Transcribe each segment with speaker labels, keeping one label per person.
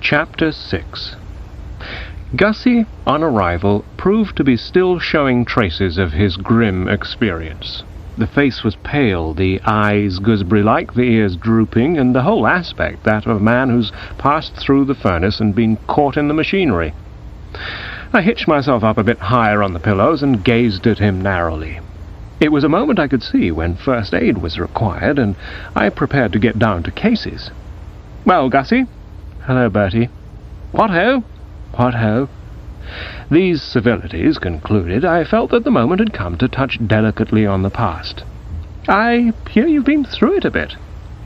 Speaker 1: Chapter 6. Gussie, on arrival, proved to be still showing traces of his grim experience. The face was pale, the eyes gooseberry-like, the ears drooping, and the whole aspect that of a man who's passed through the furnace and been caught in the machinery. I hitched myself up a bit higher on the pillows and gazed at him narrowly. It was a moment I could see when first aid was required, and I prepared to get down to cases. "Well, Gussie?" "Hello, Bertie." "What ho?" "What ho?" These civilities concluded, I felt that the moment had come to touch delicately on the past. "I hear you've been through it a bit."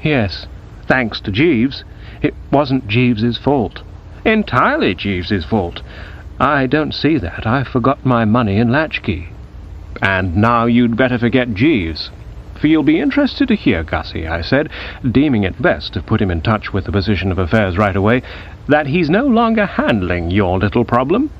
Speaker 1: "Yes, thanks to Jeeves. It wasn't Jeeves's fault." "Entirely Jeeves's fault." "I don't see that. I forgot my money and latchkey." "And now you'd better forget Jeeves. For you'll be interested to hear, Gussie," I said, deeming it best to put him in touch with the position of affairs right away, "that he's no longer handling your little problem."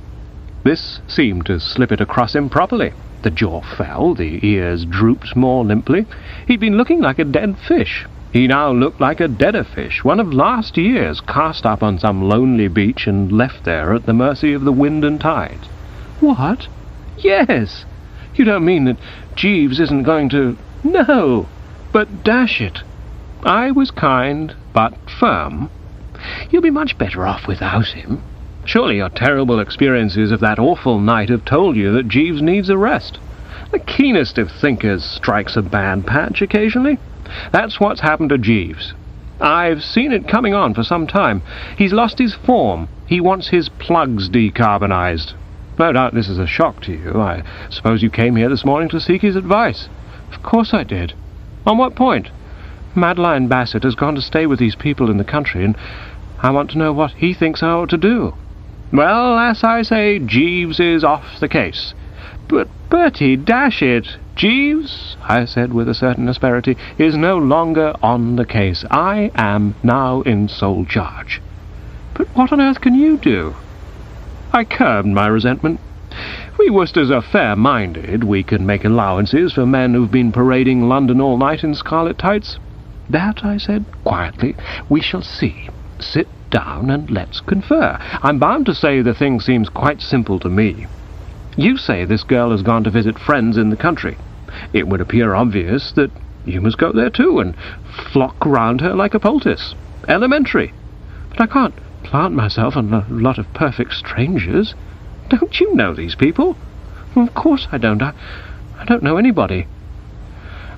Speaker 1: This seemed to slip it across him properly. The jaw fell, the ears drooped more limply. He'd been looking like a dead fish. He now looked like a deader fish, one of last year's, cast up on some lonely beach and left there at the mercy of the wind and tide. "What? Yes! You don't mean that Jeeves isn't going to—" "No, but dash it." I was kind, but firm. "You'll be much better off without him. Surely your terrible experiences of that awful night have told you that Jeeves needs a rest. The keenest of thinkers strikes a bad patch occasionally. That's what's happened to Jeeves. I've seen it coming on for some time. He's lost his form. He wants his plugs decarbonized. No doubt this is a shock to you. I suppose you came here this morning to seek his advice." "Of course I did." "On what point?" "Madeline Bassett has gone to stay with these people in the country, and I want to know what he thinks I ought to do." "Well, as I say, Jeeves is off the case." "But, Bertie, dash it, Jeeves," I said with a certain asperity, "is no longer on the case. I am now in sole charge." "But what on earth can you do?" I curbed my resentment. "We Woosters are fair-minded. We can make allowances for men who've been parading London all night in scarlet tights." "That," I said quietly, "we shall see. Sit down and let's confer. I'm bound to say the thing seems quite simple to me. You say this girl has gone to visit friends in the country. It would appear obvious that you must go there too and flock round her like a poultice. Elementary. But I can't plant myself on a lot of perfect strangers. Don't you know these people?" "Of course I don't. I don't know anybody."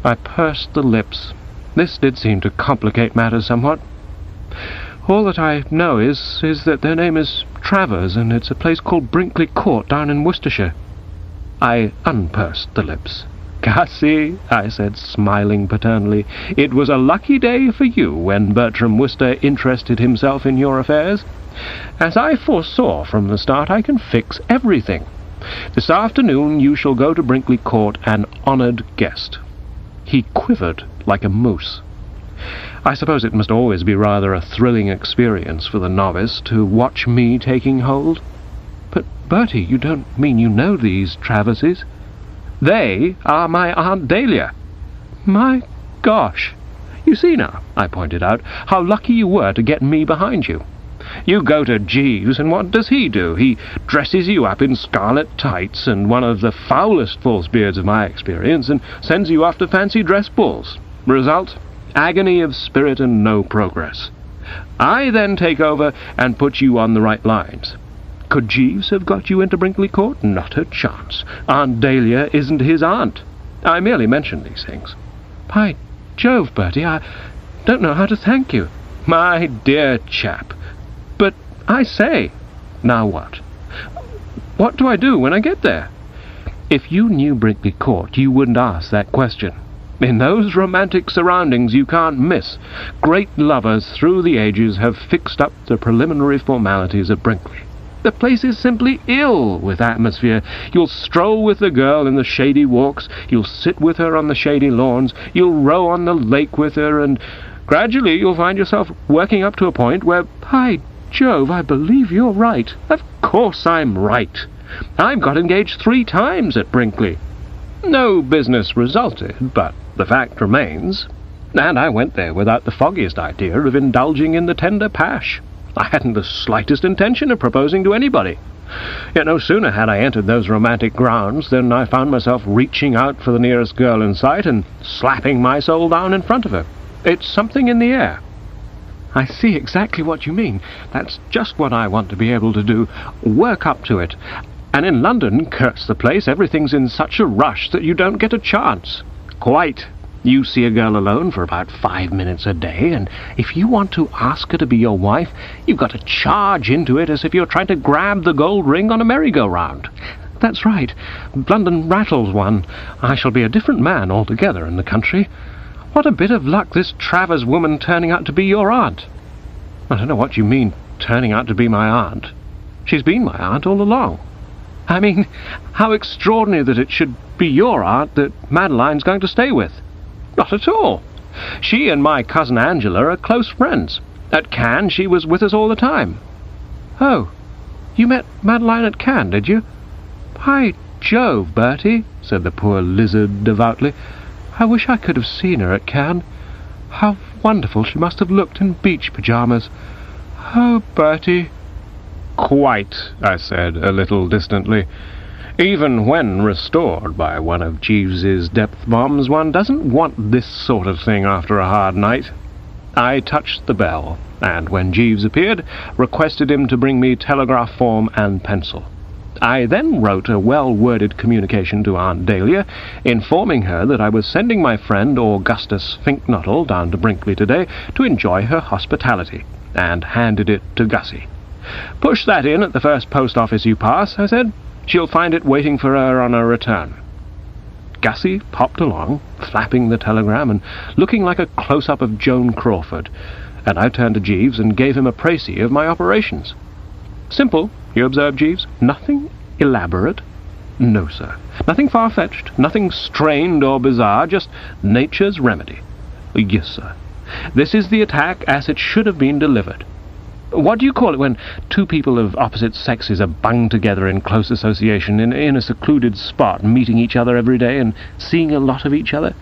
Speaker 1: I pursed the lips. This did seem to complicate matters somewhat. "All that I know is that their name is Travers, and it's a place called Brinkley Court down in Worcestershire." I unpursed the lips. "Gussie," I said, smiling paternally, "it was a lucky day for you when Bertram Wooster interested himself in your affairs. As I foresaw from the start, I can fix everything. This afternoon you shall go to Brinkley Court an honoured guest." He quivered like a moose. I suppose it must always be rather a thrilling experience for the novice to watch me taking hold. "But, Bertie, you don't mean you know these Traverses?" "They are my Aunt Dahlia." "My gosh! You see now," I pointed out, "how lucky you were to get me behind you. You go to Jeeves, and what does he do? He dresses you up in scarlet tights and one of the foulest false beards of my experience, and sends you off to fancy dress balls. Result? Agony of spirit and no progress. I then take over and put you on the right lines. Could Jeeves have got you into Brinkley Court? Not a chance. Aunt Dahlia isn't his aunt. I merely mention these things." "By Jove, Bertie, I don't know how to thank you." "My dear chap. But I say—" "Now what?" "What do I do when I get there?" "If you knew Brinkley Court, you wouldn't ask that question. In those romantic surroundings you can't miss. Great lovers through the ages have fixed up the preliminary formalities at Brinkley. The place is simply ill with atmosphere. You'll stroll with the girl in the shady walks, you'll sit with her on the shady lawns, you'll row on the lake with her, and gradually you'll find yourself working up to a point where—" "By Jove, I believe you're right." "Of course I'm right. I've got engaged 3 times at Brinkley. No business resulted, but the fact remains. And I went there without the foggiest idea of indulging in the tender pash. I hadn't the slightest intention of proposing to anybody. Yet no sooner had I entered those romantic grounds than I found myself reaching out for the nearest girl in sight and slapping my soul down in front of her. It's something in the air. I see exactly what you mean. That's just what I want to be able to do. Work up to it. And in London, curse the place, everything's in such a rush that you don't get a chance. Quite. You see a girl alone for about 5 minutes a day, and if you want to ask her to be your wife, you've got to charge into it as if you're trying to grab the gold ring on a merry-go-round. That's right. London rattles one. I shall be a different man altogether in the country. What a bit of luck this Travers woman turning out to be your aunt. I don't know what you mean, turning out to be my aunt. She's been my aunt all along. I mean, how extraordinary that it should be your aunt that Madeline's going to stay with. Not at all. She and my cousin Angela are close friends. At Cannes, she was with us all the time. Oh, you met Madeline at Cannes, did you? By Jove, Bertie, said the poor lizard devoutly. I wish I could have seen her at Cannes. How wonderful she must have looked in beach pyjamas. Oh, Bertie. Quite, I said, a little distantly. Even when restored by one of Jeeves's depth bombs, one doesn't want this sort of thing after a hard night. I touched the bell, and when Jeeves appeared, requested him to bring me telegraph form and pencil. I then wrote a well-worded communication to Aunt Dahlia, informing her that I was sending my friend Augustus Finknottle down to Brinkley today to enjoy her hospitality, and handed it to Gussie. "Push that in at the first post office you pass," I said. "She'll find it waiting for her on her return." Gussie popped along, flapping the telegram and looking like a close-up of Joan Crawford, and I turned to Jeeves and gave him a précis of my operations. "Simple," you observed, Jeeves. "Nothing elaborate." "No, sir. Nothing far-fetched, nothing strained or bizarre, just nature's remedy." "Yes, sir. This is the attack as it should have been delivered. What do you call it when two people of opposite sexes are bunged together in close association in a secluded spot, meeting each other every day and seeing a lot of each other?"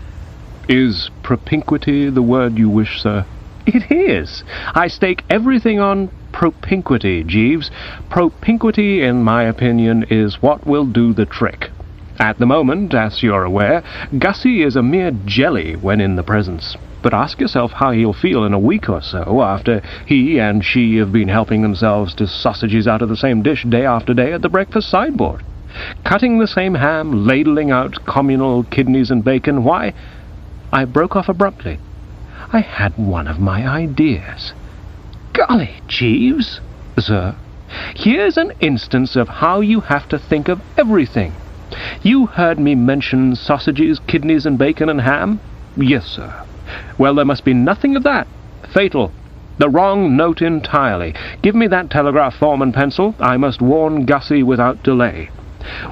Speaker 1: "Is propinquity the word you wish, sir?" "It is. I stake everything on propinquity, Jeeves. Propinquity, in my opinion, is what will do the trick. At the moment, as you're aware, Gussie is a mere jelly when in the presence. But ask yourself how he'll feel in a week or so after he and she have been helping themselves to sausages out of the same dish day after day at the breakfast sideboard. Cutting the same ham, ladling out communal kidneys and bacon. Why—" I broke off abruptly. I had one of my ideas. "Golly, Jeeves!" "Sir?" "Here's an instance of how you have to think of everything. You heard me mention sausages, kidneys and bacon and ham?" "Yes, sir." "Well, there must be nothing of that. Fatal. The wrong note entirely. Give me that telegraph form and pencil. I must warn Gussie without delay.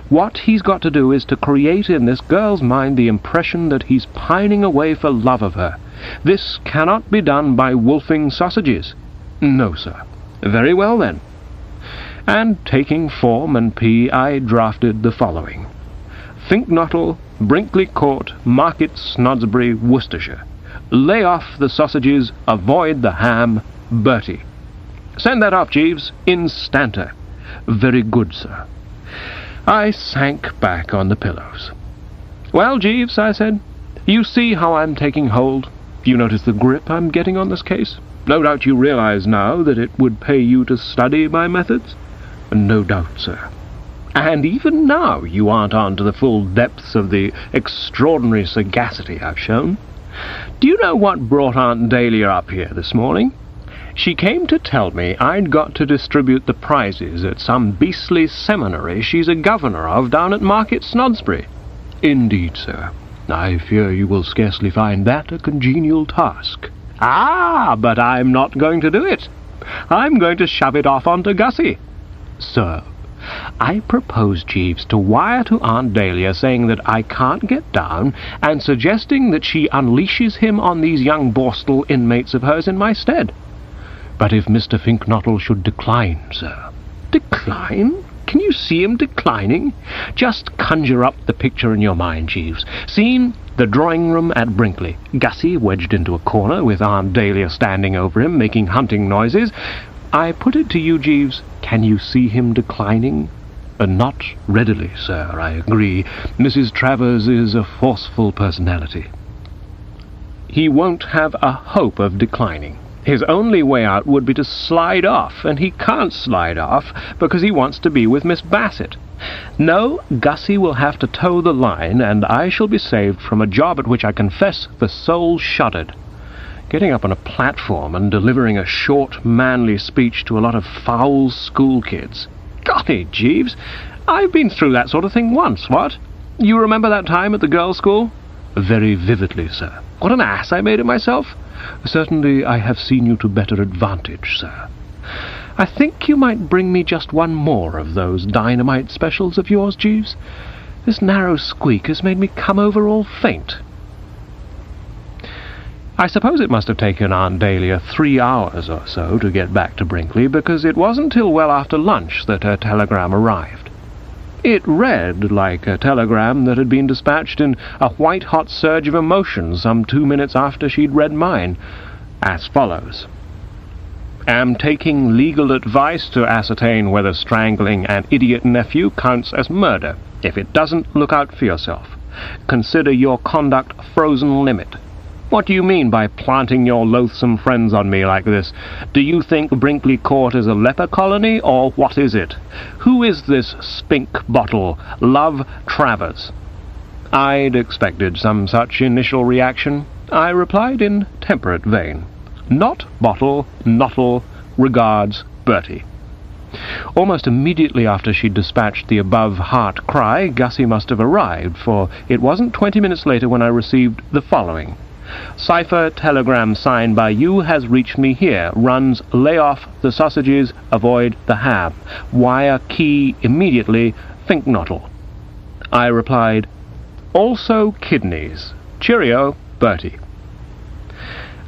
Speaker 1: What he's got to do is to create in this girl's mind the impression that he's pining away for love of her. This cannot be done by wolfing sausages." "No, sir." "Very well, then." And taking form and P, I drafted the following: Finknottle, Brinkley Court, Market, Snodsbury, Worcestershire. Lay off the sausages, avoid the ham, Bertie. Send that off, Jeeves, instanter." "Very good, sir." I sank back on the pillows. "Well, Jeeves," I said, "you see how I'm taking hold? You notice the grip I'm getting on this case? No doubt you realize now that it would pay you to study my methods?" "No doubt, sir." "And even now you aren't on to the full depths of the extraordinary sagacity I've shown. Do you know what brought Aunt Dahlia up here this morning? She came to tell me I'd got to distribute the prizes at some beastly seminary she's a governor of down at Market Snodsbury." "Indeed, sir. I fear you will scarcely find that a congenial task." "Ah, but I'm not going to do it. I'm going to shove it off onto Gussie." "Sir?" "I propose, Jeeves, to wire to Aunt Dahlia saying that I can't get down, and suggesting that she unleashes him on these young Borstal inmates of hers in my stead." "But if Mr. Finknottle should decline, sir?" "Decline? Can you see him declining? Just conjure up the picture in your mind, Jeeves. Scene: the drawing-room at Brinkley. Gussie wedged into a corner, with Aunt Dahlia standing over him, making hunting noises. I put it to you, Jeeves, can you see him declining? Not readily, sir, I agree. Mrs. Travers is a forceful personality. He won't have a hope of declining. His only way out would be to slide off, and he can't slide off because he wants to be with Miss Bassett. No, Gussie will have to toe the line, and I shall be saved from a job at which I confess the soul shuddered. Getting up on a platform and delivering a short, manly speech to a lot of foul school kids. Golly, Jeeves, I've been through that sort of thing once, what? You remember that time at the girls' school? Very vividly, sir. What an ass I made of myself. Certainly I have seen you to better advantage, sir. I think you might bring me just one more of those dynamite specials of yours, Jeeves. This narrow squeak has made me come over all faint. I suppose it must have taken Aunt Dahlia 3 hours or so to get back to Brinkley, because it wasn't till well after lunch that her telegram arrived. It read like a telegram that had been dispatched in a white-hot surge of emotion some 2 minutes after she'd read mine, as follows. Am taking legal advice to ascertain whether strangling an idiot nephew counts as murder. If it doesn't, look out for yourself. Consider your conduct frozen limit. What do you mean by planting your loathsome friends on me like this? Do you think Brinkley Court is a leper colony, or what is it? Who is this spink bottle? Love Travers. I'd expected some such initial reaction. I replied in temperate vein. Not bottle, nottle, regards, Bertie. Almost immediately after she'd dispatched the above heart cry, Gussie must have arrived, for it wasn't 20 minutes later when I received the following. Cipher telegram signed by you has reached me here. Runs lay off the sausages, avoid the ham. Wire key immediately, Finknottle. I replied, also kidneys. Cheerio, Bertie.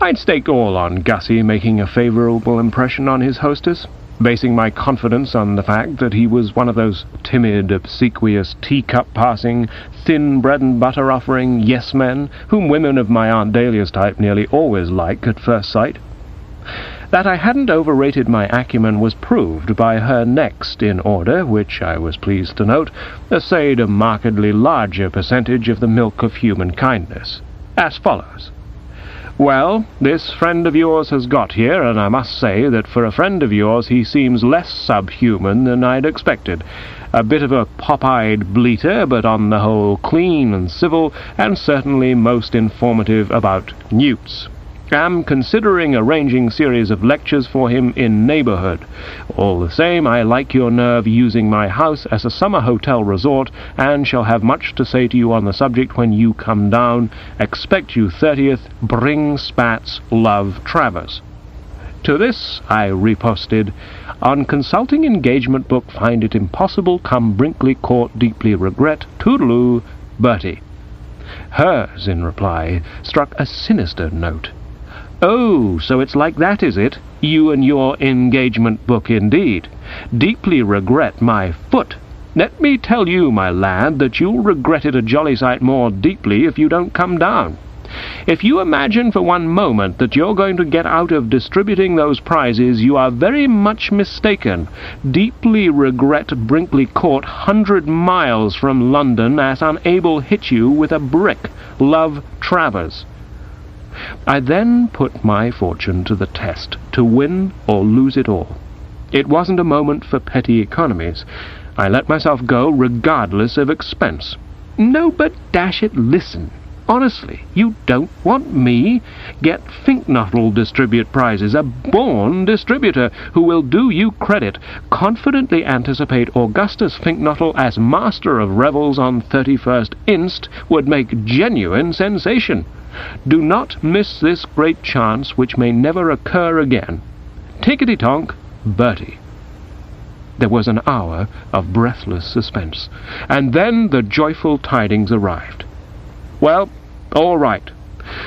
Speaker 1: I'd staked all on Gussie making a favourable impression on his hostess, basing my confidence on the fact that he was one of those timid, obsequious, teacup-passing, thin bread-and-butter-offering yes-men whom women of my Aunt Dahlia's type nearly always like at first sight. That I hadn't overrated my acumen was proved by her next in order, which I was pleased to note, essayed a markedly larger percentage of the milk of human kindness, as follows. Well, this friend of yours has got here, and I must say that for a friend of yours he seems less subhuman than I'd expected. A bit of a pop-eyed bleater, but on the whole clean and civil, and certainly most informative about newts. Am considering arranging series of lectures for him in neighbourhood. All the same, I like your nerve using my house as a summer hotel resort, and shall have much to say to you on the subject when you come down. Expect you 30th. Bring spats. Love, Travers. To this I reposted, on consulting engagement book find it impossible, come Brinkley Court deeply regret, toodaloo, Bertie. Hers, in reply, struck a sinister note. Oh, so it's like that, is it? You and your engagement book, indeed. Deeply regret my foot. Let me tell you, my lad, that you'll regret it a jolly sight more deeply if you don't come down. If you imagine for one moment that you're going to get out of distributing those prizes, you are very much mistaken. Deeply regret Brinkley Court 100 miles from London as unable hit you with a brick. Love, Travers. I then put my fortune to the test, to win or lose it all. It wasn't a moment for petty economies. I let myself go regardless of expense. No, but dash it, listen. Honestly, you don't want me? Get Finknottle distribute prizes, a born distributor who will do you credit. Confidently anticipate Augustus Finknottle as master of revels on 31st inst. Would make genuine sensation. Do not miss this great chance, which may never occur again. Tickety-tonk, Bertie. There was an hour of breathless suspense, and then the joyful tidings arrived. Well, all right.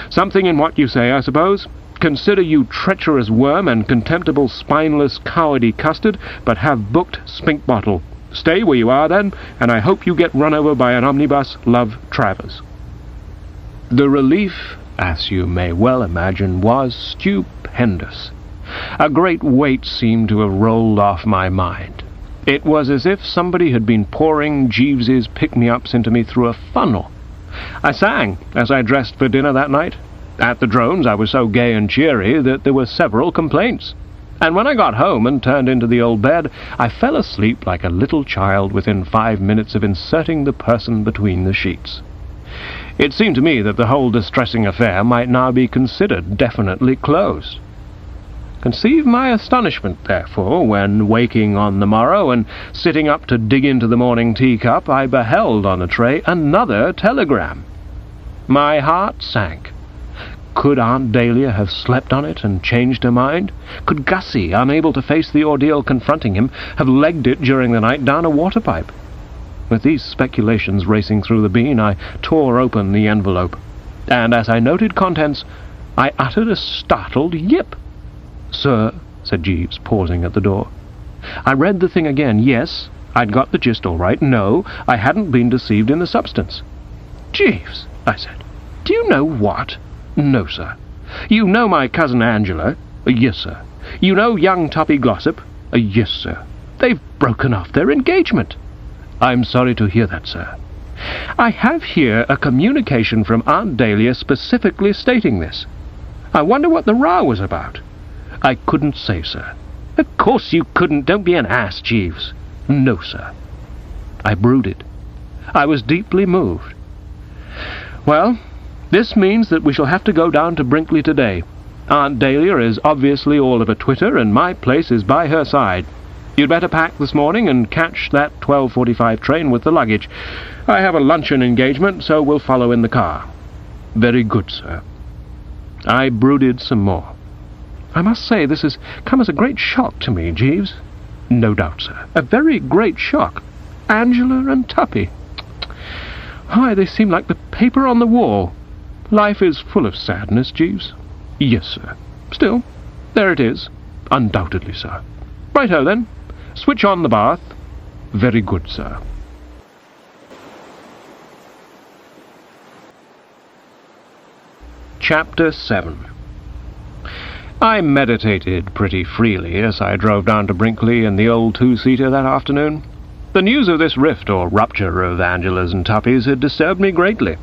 Speaker 1: Something in what you say, I suppose. Consider you treacherous worm and contemptible spineless cowardy custard, but have booked Spink Bottle. Stay where you are, then, and I hope you get run over by an omnibus. Love, Travers. The relief, as you may well imagine, was stupendous. A great weight seemed to have rolled off my mind. It was as if somebody had been pouring Jeeves's pick-me-ups into me through a funnel. I sang as I dressed for dinner that night. At the Drones I was so gay and cheery that there were several complaints. And when I got home and turned into the old bed, I fell asleep like a little child within 5 minutes of inserting the person between the sheets. It seemed to me that the whole distressing affair might now be considered definitely closed. Conceive my astonishment, therefore, when, waking on the morrow and sitting up to dig into the morning teacup, I beheld on a tray another telegram. My heart sank. Could Aunt Dahlia have slept on it and changed her mind? Could Gussie, unable to face the ordeal confronting him, have legged it during the night down a water pipe? With these speculations racing through the bean, I tore open the envelope, and as I noted contents, I uttered a startled yip. "Sir," said Jeeves, pausing at the door. I read the thing again. Yes, I'd got the gist all right. No, I hadn't been deceived in the substance. "Jeeves," I said, "do you know what?" "No, sir." "You know my cousin Angela?" "Yes, sir." "You know young Tuppy Glossop?" "Yes, sir." "They've broken off their engagement." "I'm sorry to hear that, sir." "I have here a communication from Aunt Dahlia specifically stating this. I wonder what the row was about." "I couldn't say, sir." "Of course you couldn't. Don't be an ass, Jeeves." "No, sir." I brooded. I was deeply moved. "Well, this means that we shall have to go down to Brinkley today. Aunt Dahlia is obviously all of a twitter, and my place is by her side. You'd better pack this morning and catch that 12:45 train with the luggage. I have a luncheon engagement, so we'll follow in the car." "Very good, sir." I brooded some more. "I must say this has come as a great shock to me, Jeeves." "No doubt, sir. A very great shock. Angela and Tuppy. Why, they seem like the paper on the wall. Life is full of sadness, Jeeves." "Yes, sir." "Still, there it is." "Undoubtedly, sir." "Right-ho, then. Switch on the bath." "Very good, sir." Chapter 7. I meditated pretty freely as I drove down to Brinkley in the old two-seater that afternoon. The news of this rift or rupture of Angela's and Tuppy's had disturbed me greatly.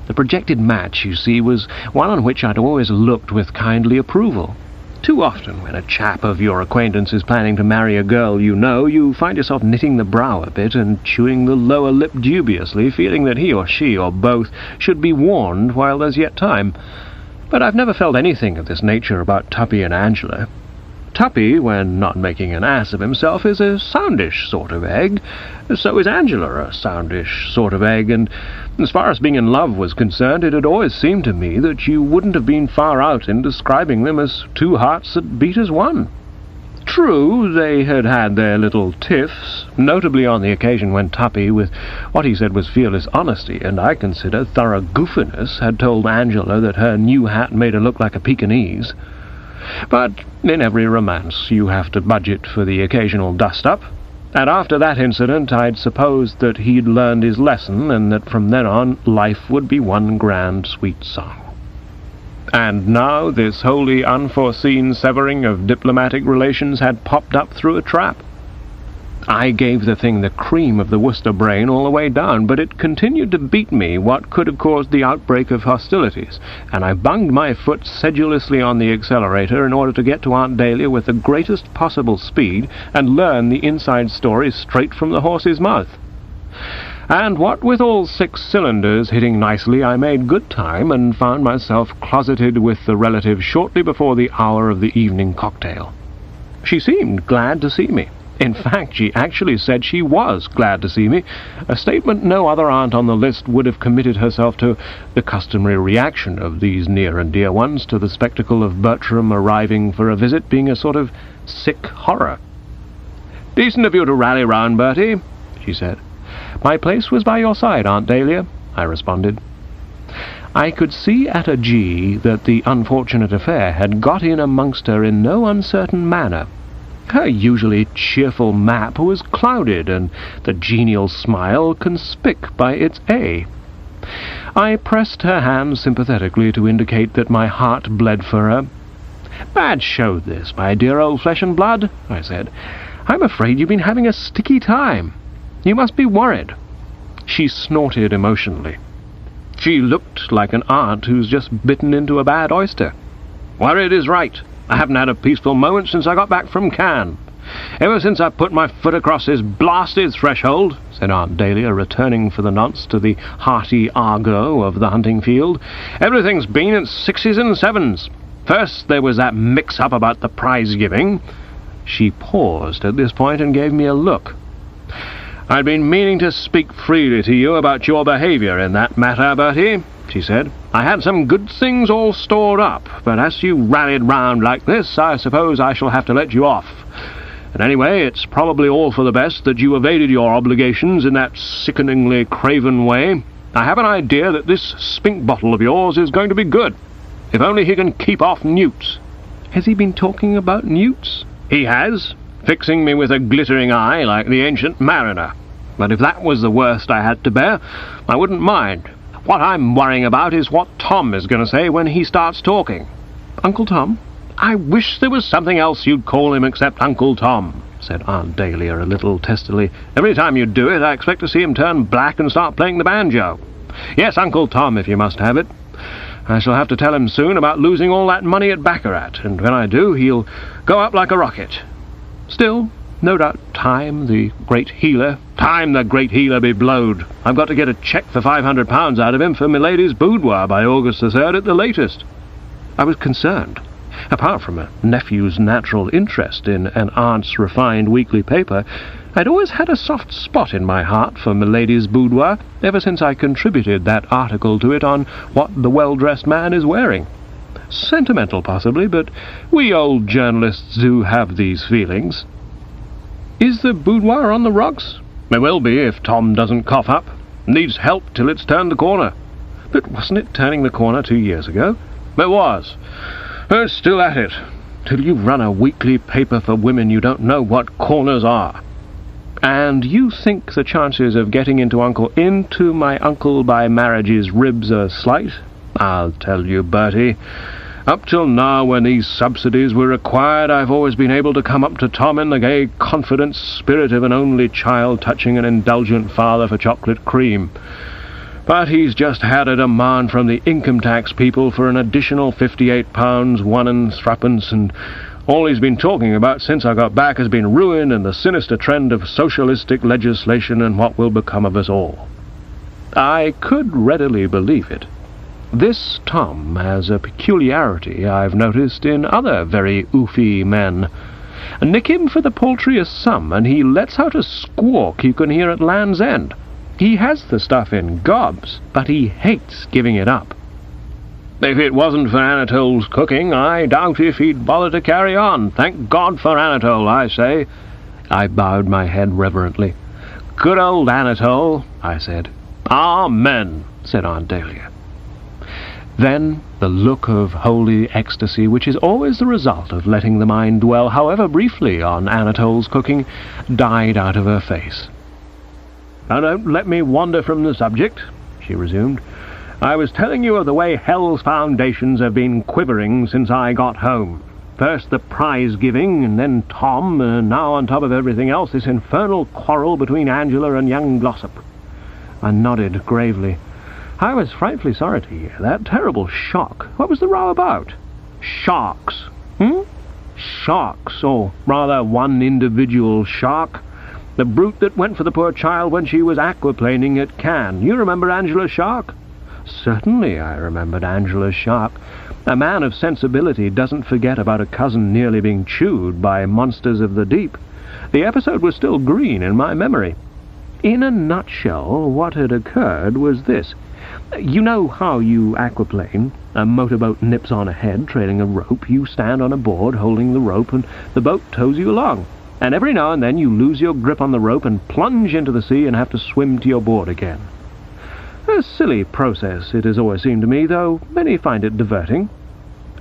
Speaker 1: The projected match, you see, was one on which I'd always looked with kindly approval. Too often, when a chap of your acquaintance is planning to marry a girl you know, you find yourself knitting the brow a bit and chewing the lower lip dubiously, feeling that he or she, or both, should be warned while there's yet time. But I've never felt anything of this nature about Tuppy and Angela. Tuppy, when not making an ass of himself, is a soundish sort of egg. So is Angela a soundish sort of egg, and as far as being in love was concerned, it had always seemed to me that you wouldn't have been far out in describing them as two hearts that beat as one. True, they had had their little tiffs, notably on the occasion when Tuppy, with what he said was fearless honesty, and I consider thorough goofiness, had told Angela that her new hat made her look like a Pekingese. But in every romance you have to budget for the occasional dust-up, and after that incident I'd supposed that he'd learned his lesson, and that from then on life would be one grand sweet song. And now this wholly unforeseen severing of diplomatic relations had popped up through a trap. I gave the thing the cream of the Wooster brain all the way down, but it continued to beat me what could have caused the outbreak of hostilities, and I bunged my foot sedulously on the accelerator in order to get to Aunt Dahlia with the greatest possible speed and learn the inside story straight from the horse's mouth. And what with all 6 cylinders hitting nicely, I made good time and found myself closeted with the relative shortly before the hour of the evening cocktail. She seemed glad to see me. In fact, she actually said she was glad to see me, a statement no other aunt on the list would have committed herself to, the customary reaction of these near and dear ones to the spectacle of Bertram arriving for a visit being a sort of sick horror. "Decent of you to rally round, Bertie," she said. "My place was by your side, Aunt Dahlia," I responded. I could see at a G that the unfortunate affair had got in amongst her in no uncertain manner. Her usually cheerful map was clouded, and the genial smile conspic by its A. I pressed her hand sympathetically to indicate that my heart bled for her. "Bad show this, my dear old flesh and blood," I said. "I'm afraid you've been having a sticky time. You must be worried." She snorted emotionally. She looked like an aunt who's just bitten into a bad oyster. "Worried is right. I haven't had a peaceful moment since I got back from Cannes. Ever since I put my foot across this blasted threshold," said Aunt Dahlia, returning for the nonce to the hearty argot of the hunting field, "everything's been at 6s and 7s. First there was that mix-up about the prize-giving." She paused at this point and gave me a look. "I'd been meaning to speak freely to you about your behaviour in that matter, Bertie," she said. "I had some good things all stored up, but as you rallied round like this, I suppose I shall have to let you off. And anyway, it's probably all for the best that you evaded your obligations in that sickeningly craven way. I have an idea that this spink bottle of yours is going to be good, if only he can keep off newts." "Has he been talking about newts?" "He has, fixing me with a glittering eye like the ancient mariner. But if that was the worst I had to bear, I wouldn't mind. What I'm worrying about is what Tom is going to say when he starts talking." "Uncle Tom?" "I wish there was something else you'd call him except Uncle Tom," said Aunt Dahlia a little testily. "Every time you do it, I expect to see him turn black and start playing the banjo. Yes, Uncle Tom, if you must have it. I shall have to tell him soon about losing all that money at baccarat, and when I do, he'll go up like a rocket. Still, no doubt Time the great healer be blowed. I've got to get a cheque for £500 out of him for Milady's boudoir by August the 3rd at the latest." I was concerned. Apart from a nephew's natural interest in an aunt's refined weekly paper, I'd always had a soft spot in my heart for Milady's boudoir ever since I contributed that article to it on what the well-dressed man is wearing. Sentimental, possibly, but we old journalists do have these feelings. "Is the boudoir on the rocks?" "It will be if Tom doesn't cough up. Needs help till it's turned the corner." "But wasn't it turning the corner 2 years ago?" "It was. It's still at it. Till you run a weekly paper for women you don't know what corners are." "And you think the chances of getting into my uncle by marriage's ribs are slight?" "I'll tell you, Bertie. Up till now, when these subsidies were required, I've always been able to come up to Tom in the gay, confident spirit of an only child touching an indulgent father for chocolate cream. But he's just had a demand from the income tax people for an additional £58, 1 3d, and all he's been talking about since I got back has been ruin and the sinister trend of socialistic legislation and what will become of us all." I could readily believe it. This Tom has a peculiarity I've noticed in other very oofy men. Nick him for the paltriest sum, and he lets out a squawk you can hear at Land's End. He has the stuff in gobs, but he hates giving it up. "If it wasn't for Anatole's cooking, I doubt if he'd bother to carry on. Thank God for Anatole, I say." I bowed my head reverently. "Good old Anatole," I said. "Amen," said Aunt Dahlia. Then the look of holy ecstasy, which is always the result of letting the mind dwell, however briefly, on Anatole's cooking, died out of her face. "Now don't let me wander from the subject," she resumed. "I was telling you of the way hell's foundations have been quivering since I got home. First the prize-giving, and then Tom, and now on top of everything else this infernal quarrel between Angela and young Glossop." I nodded gravely. I was frightfully sorry to hear that. Terrible shock. What was the row about? "Sharks." "Sharks, or rather one individual shark. The brute that went for the poor child when she was aquaplaning at Cannes. You remember Angela's shark?" Certainly I remembered Angela's shark. A man of sensibility doesn't forget about a cousin nearly being chewed by monsters of the deep. The episode was still green in my memory. In a nutshell, what had occurred was this. You know how you aquaplane? A motorboat nips on ahead, trailing a rope. You stand on a board holding the rope, and the boat tows you along. And every now and then you lose your grip on the rope and plunge into the sea and have to swim to your board again. A silly process, it has always seemed to me, though many find it diverting.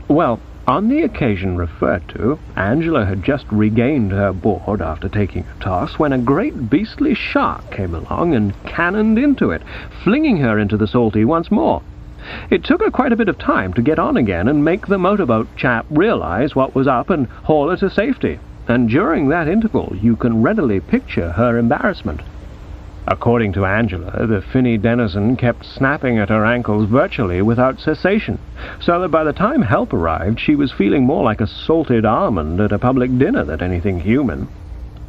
Speaker 1: Well, on the occasion referred to, Angela had just regained her board after taking a toss when a great beastly shark came along and cannoned into it, flinging her into the salty once more. It took her quite a bit of time to get on again and make the motorboat chap realize what was up and haul her to safety, and during that interval you can readily picture her embarrassment. According to Angela, the finny denizen kept snapping at her ankles virtually without cessation, so that by the time help arrived she was feeling more like a salted almond at a public dinner than anything human.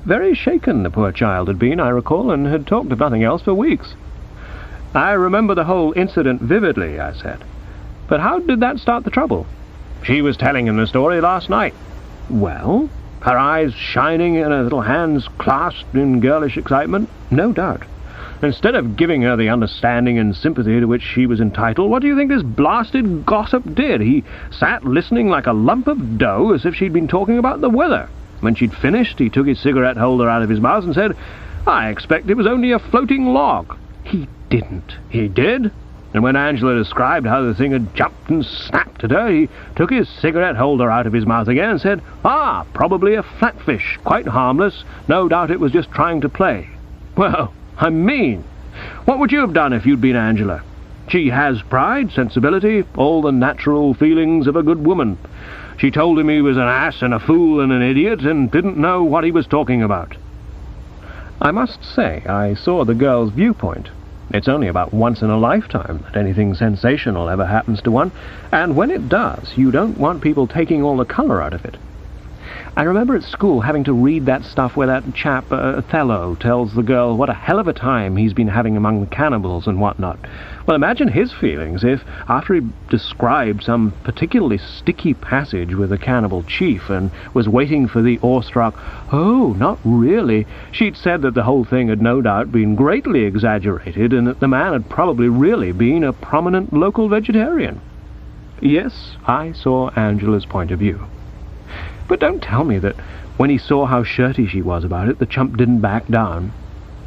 Speaker 1: Very shaken the poor child had been, I recall, and had talked of nothing else for weeks. "I remember the whole incident vividly," I said. "But how did that start the trouble?" "She was telling him the story last night." "Well?" "Her eyes shining and her little hands clasped in girlish excitement." "No doubt." "Instead of giving her the understanding and sympathy to which she was entitled, what do you think this blasted gossip did? He sat listening like a lump of dough as if she'd been talking about the weather. When she'd finished, he took his cigarette holder out of his mouth and said, 'I expect it was only a floating log.'" "He didn't." "He did. And when Angela described how the thing had jumped and snapped at her, he took his cigarette holder out of his mouth again and said, 'Ah, probably a flatfish, quite harmless. No doubt it was just trying to play.' Well, I mean, what would you have done if you'd been Angela? She has pride, sensibility, all the natural feelings of a good woman. She told him he was an ass and a fool and an idiot and didn't know what he was talking about." I must say I saw the girl's viewpoint. It's only about once in a lifetime that anything sensational ever happens to one, and when it does, you don't want people taking all the colour out of it. I remember at school having to read that stuff where that chap, Othello, tells the girl what a hell of a time he's been having among the cannibals and whatnot. Well, imagine his feelings if, after he described some particularly sticky passage with a cannibal chief and was waiting for the awestruck, "Oh, not really," she'd said that the whole thing had no doubt been greatly exaggerated and that the man had probably really been a prominent local vegetarian. Yes, I saw Angela's point of view. But don't tell me that when he saw how shirty she was about it, the chump didn't back down.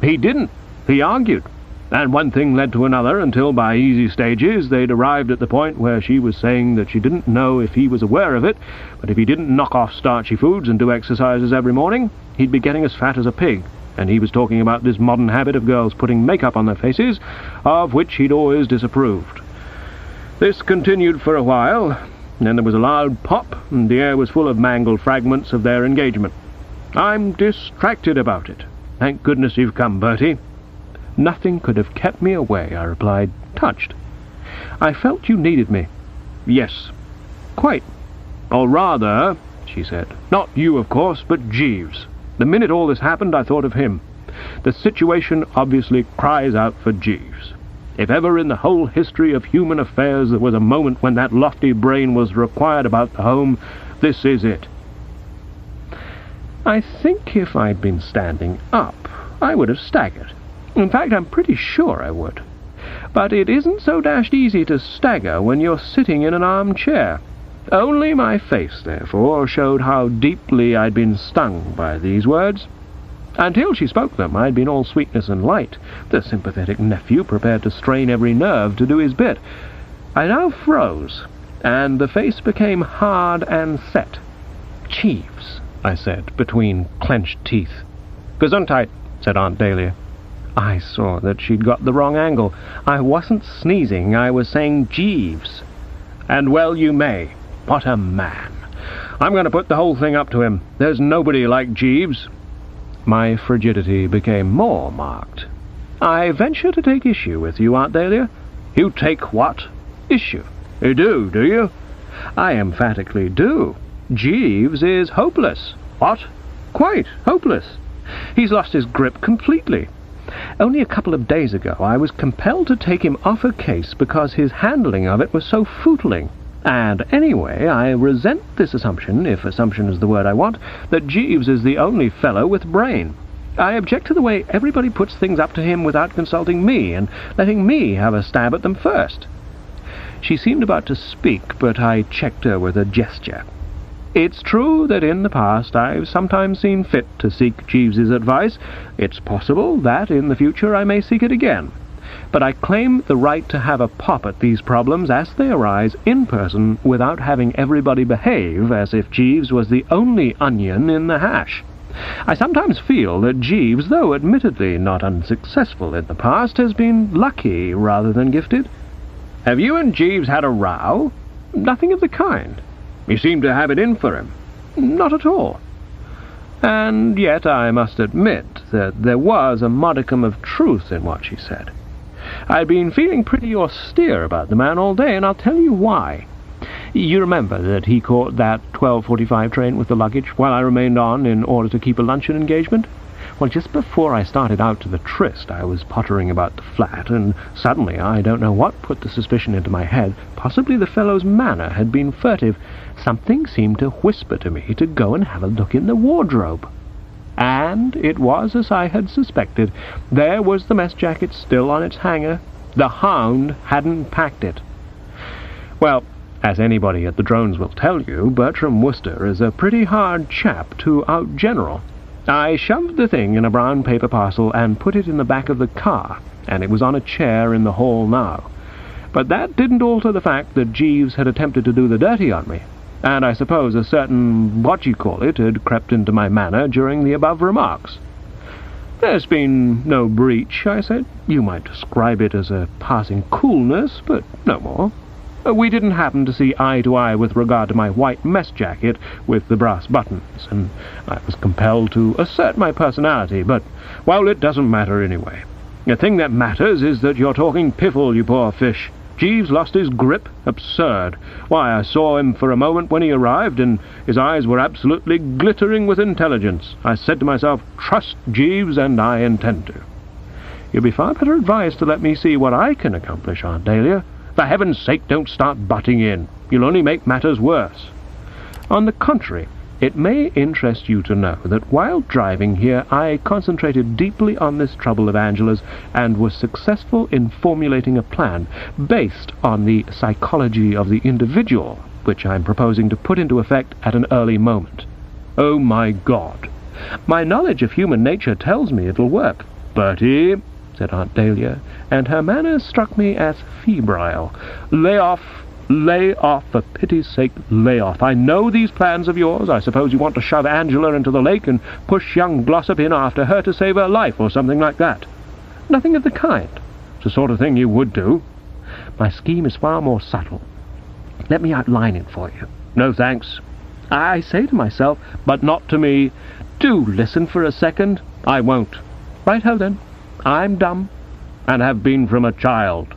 Speaker 1: He didn't. He argued. And one thing led to another until by easy stages they'd arrived at the point where she was saying that she didn't know if he was aware of it, but if he didn't knock off starchy foods and do exercises every morning, he'd be getting as fat as a pig. And he was talking about this modern habit of girls putting makeup on their faces, of which he'd always disapproved. This continued for a while. Then there was a loud pop, and the air was full of mangled fragments of their engagement. "I'm distracted about it. Thank goodness you've come, Bertie." "Nothing could have kept me away," I replied, touched. "I felt you needed me." "Yes, quite. Or rather," she said, "not you, of course, but Jeeves. The minute all this happened, I thought of him. The situation obviously cries out for Jeeves. If ever in the whole history of human affairs there was a moment when that lofty brain was required about the home, this is it." I think if I'd been standing up, I would have staggered. In fact, I'm pretty sure I would. But it isn't so dashed easy to stagger when you're sitting in an armchair. Only my face, therefore, showed how deeply I'd been stung by these words. Until she spoke them, I'd been all sweetness and light, the sympathetic nephew prepared to strain every nerve to do his bit. I now froze, and the face became hard and set. "Jeeves," I said, between clenched teeth. "Gesundheit," said Aunt Dahlia. I saw that she'd got the wrong angle. I wasn't sneezing, I was saying Jeeves. "And well you may. What a man. I'm going to put the whole thing up to him. There's nobody like Jeeves." My frigidity became more marked. "I venture to take issue with you, Aunt Dahlia." "You take what? Issue? You do you?" "I emphatically do. Jeeves is hopeless." "What?" "Quite hopeless. He's lost his grip completely. Only a couple of days ago I was compelled to take him off a case because his handling of it was so footling. And anyway, I resent this assumption, if assumption is the word I want, that Jeeves is the only fellow with brain. I object to the way everybody puts things up to him without consulting me, and letting me have a stab at them first." She seemed about to speak, but I checked her with a gesture. "It's true that in the past I've sometimes seen fit to seek Jeeves's advice. It's possible that in the future I may seek it again. But I claim the right to have a pop at these problems as they arise in person without having everybody behave as if Jeeves was the only onion in the hash. I sometimes feel that Jeeves, though admittedly not unsuccessful in the past, has been lucky rather than gifted." "Have you and Jeeves had a row?" "Nothing of the kind." "You seem to have it in for him." "Not at all." And yet I must admit that there was a modicum of truth in what she said. I'd been feeling pretty austere about the man all day, and I'll tell you why. You remember that he caught that 12:45 train with the luggage, while I remained on in order to keep a luncheon engagement? Well, just before I started out to the tryst, I was pottering about the flat, and suddenly, I don't know what put the suspicion into my head, possibly the fellow's manner had been furtive. Something seemed to whisper to me to go and have a look in the wardrobe. And it was as I had suspected. There was the mess jacket still on its hanger. The hound hadn't packed it. Well, as anybody at the drones will tell you, Bertie Wooster is a pretty hard chap to outgeneral. I shoved the thing in a brown paper parcel and put it in the back of the car, and it was on a chair in the hall now. But that didn't alter the fact that Jeeves had attempted to do the dirty on me, and I suppose a certain what-you-call-it had crept into my manner during the above remarks. "There's been no breach," I said. "You might describe it as a passing coolness, but no more. We didn't happen to see eye to eye with regard to my white mess jacket with the brass buttons, and I was compelled to assert my personality, but, well, it doesn't matter anyway. The thing that matters is that you're talking piffle, you poor fish. Jeeves lost his grip? Absurd. Why, I saw him for a moment when he arrived, and his eyes were absolutely glittering with intelligence. I said to myself, trust Jeeves, and I intend to. You'll be far better advised to let me see what I can accomplish, Aunt Dahlia. For heaven's sake, don't start butting in. You'll only make matters worse. On the contrary, it may interest you to know that while driving here I concentrated deeply on this trouble of Angela's and was successful in formulating a plan based on the psychology of the individual, which I'm proposing to put into effect at an early moment. Oh my God! My knowledge of human nature tells me it'll work. Bertie, said Aunt Dahlia, and her manner struck me as febrile. Lay off, for pity's sake, lay off. I know these plans of yours. I suppose you want to shove Angela into the lake and push young Glossop in after her to save her life, or something like that. Nothing of the kind. It's the sort of thing you would do. My scheme is far more subtle. Let me outline it for you. No thanks. I say to myself, but not to me, do listen for a second. I won't. Right ho then. I'm dumb, and have been from a child.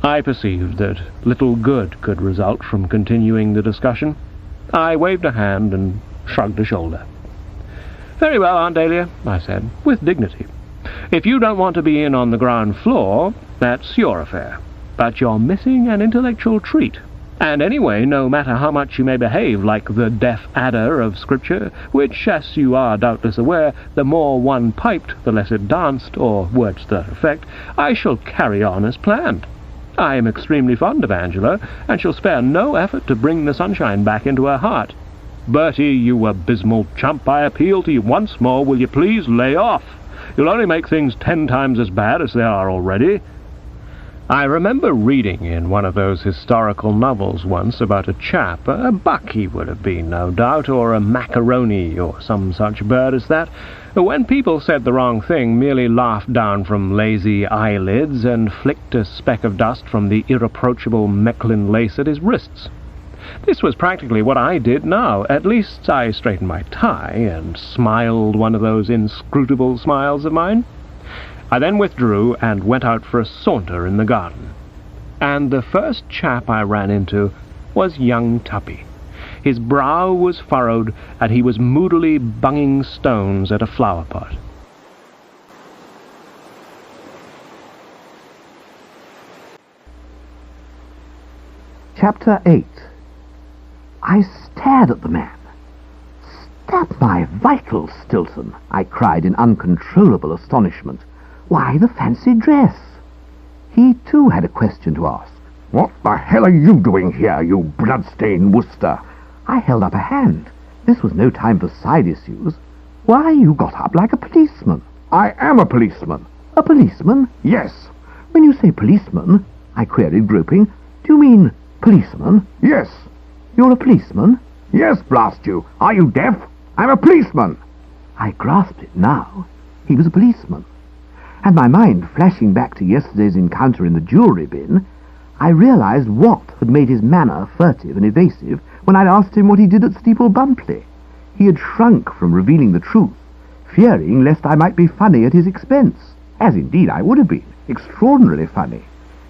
Speaker 1: I perceived that little good could result from continuing the discussion. I waved a hand and shrugged a shoulder. Very well, Aunt Dahlia, I said, with dignity. If you don't want to be in on the ground floor, that's your affair. But you're missing an intellectual treat. And anyway, no matter how much you may behave like the deaf adder of Scripture, which, as you are doubtless aware, the more one piped, the less it danced, or words to that effect, I shall carry on as planned. I am extremely fond of Angela, and shall spare no effort to bring the sunshine back into her heart. Bertie, you abysmal chump, I appeal to you once more, will you please lay off? You'll only make things 10 times as bad as they are already. I remember reading in one of those historical novels once about a chap, a buck he would have been, no doubt, or a macaroni, or some such bird as that, who when people said the wrong thing merely laughed down from lazy eyelids and flicked a speck of dust from the irreproachable Mechlin lace at his wrists. This was practically what I did now. At least I straightened my tie and smiled one of those inscrutable smiles of mine. I then withdrew and went out for a saunter in the garden. And the first chap I ran into was young Tuppy. His brow was furrowed, and he was moodily bunging stones at a flower pot.
Speaker 2: Chapter 8. I stared at the man. "Stab my vitals, Stilton!" I cried in uncontrollable astonishment. "Why the fancy dress?" He, too, had a question to ask.
Speaker 3: "What the hell are you doing here, you bloodstained Wooster?"
Speaker 2: I held up a hand. This was no time for side issues. "Why, you got up like a policeman."
Speaker 3: "I am a policeman."
Speaker 2: "A policeman?"
Speaker 3: "Yes."
Speaker 2: "When you say policeman," I queried, groping, "do you mean policeman?"
Speaker 3: "Yes."
Speaker 2: "You're a policeman?"
Speaker 3: "Yes, blast you. Are you deaf? I'm a policeman."
Speaker 2: I grasped it now. He was a policeman. And my mind flashing back to yesterday's encounter in the jewellery bin, I realized what had made his manner furtive and evasive when I'd asked him what he did at Steeple Bumptley. He had shrunk from revealing the truth, fearing lest I might be funny at his expense, as indeed I would have been, extraordinarily funny.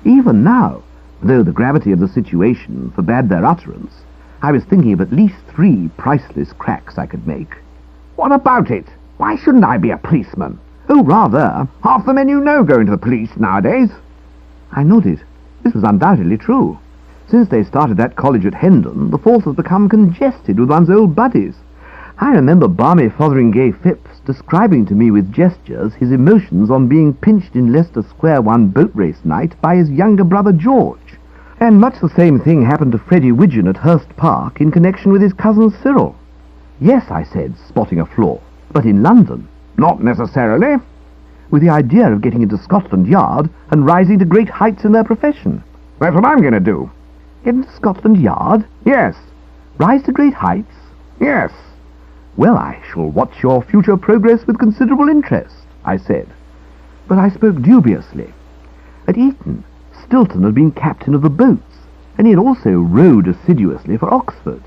Speaker 2: Even now, though the gravity of the situation forbade their utterance, I was thinking of at least 3 priceless cracks I could make.
Speaker 3: What about it? Why shouldn't I be a policeman?
Speaker 2: Oh, rather.
Speaker 3: Half the men you know go into the police nowadays.
Speaker 2: I nodded. This was undoubtedly true. Since they started that college at Hendon, the force has become congested with one's old buddies. I remember balmy Fotheringay Phipps describing to me with gestures his emotions on being pinched in Leicester Square one boat race night by his younger brother George. And much the same thing happened to Freddie Widgeon at Hurst Park in connection with his cousin Cyril. Yes, I said, spotting a flaw, but in London.
Speaker 3: Not necessarily.
Speaker 2: With the idea of getting into Scotland Yard and rising to great heights in their profession.
Speaker 3: That's what I'm going to do.
Speaker 2: Get into Scotland Yard?
Speaker 3: Yes.
Speaker 2: Rise to great heights?
Speaker 3: Yes.
Speaker 2: Well, I shall watch your future progress with considerable interest, I said. But I spoke dubiously. At Eton, Stilton had been captain of the boats, and he had also rowed assiduously for Oxford.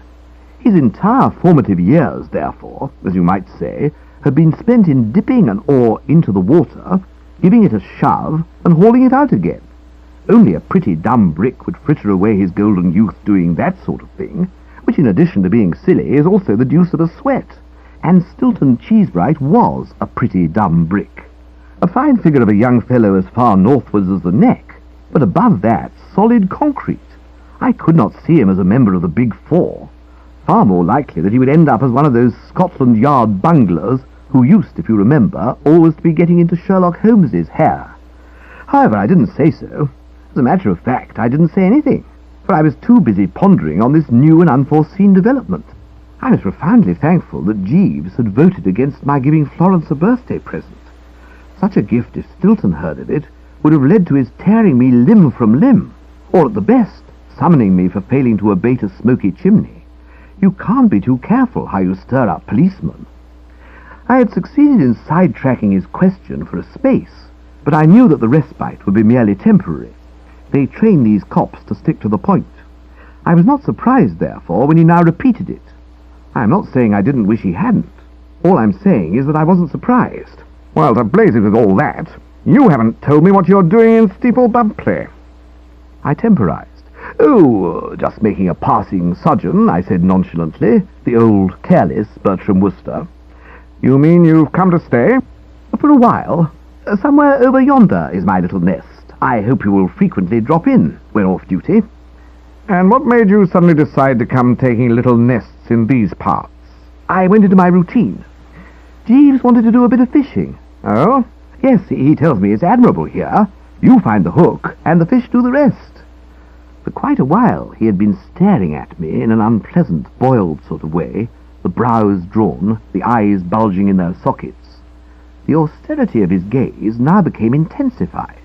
Speaker 2: His entire formative years, therefore, as you might say, had been spent in dipping an oar into the water, giving it a shove, and hauling it out again. Only a pretty dumb brick would fritter away his golden youth doing that sort of thing, which in addition to being silly is also the deuce of a sweat. And Stilton Cheesebright was a pretty dumb brick. A fine figure of a young fellow as far northwards as the neck, but above that, solid concrete. I could not see him as a member of the Big Four. Far more likely that he would end up as one of those Scotland Yard bunglers who used, if you remember, always to be getting into Sherlock Holmes's hair. However, I didn't say so. As a matter of fact, I didn't say anything, for I was too busy pondering on this new and unforeseen development. I was profoundly thankful that Jeeves had voted against my giving Florence a birthday present. Such a gift, if Stilton heard of it, would have led to his tearing me limb from limb, or at the best, summoning me for failing to abate a smoky chimney. You can't be too careful how you stir up policemen. I had succeeded in sidetracking his question for a space, but I knew that the respite would be merely temporary. They train these cops to stick to the point. I was not surprised, therefore, when he now repeated it. I am not saying I didn't wish he hadn't. All I'm saying is that I wasn't surprised.
Speaker 3: Well, to blazes with all that, you haven't told me what you're doing in Steeple Bumptley.
Speaker 2: I temporized. Oh, just making a passing sojourn, I said nonchalantly, the old careless Bertie Wooster.
Speaker 3: You mean you've come to stay?
Speaker 2: For a while. Somewhere over yonder is my little nest. I hope you will frequently drop in when off duty.
Speaker 3: And what made you suddenly decide to come taking little nests in these parts?
Speaker 2: I went into my routine. Jeeves wanted to do a bit of fishing.
Speaker 3: Oh?
Speaker 2: Yes, he tells me it's admirable here. You find the hook, and the fish do the rest. For quite a while he had been staring at me in an unpleasant, boiled sort of way, the brows drawn, the eyes bulging in their sockets. The austerity of his gaze now became intensified.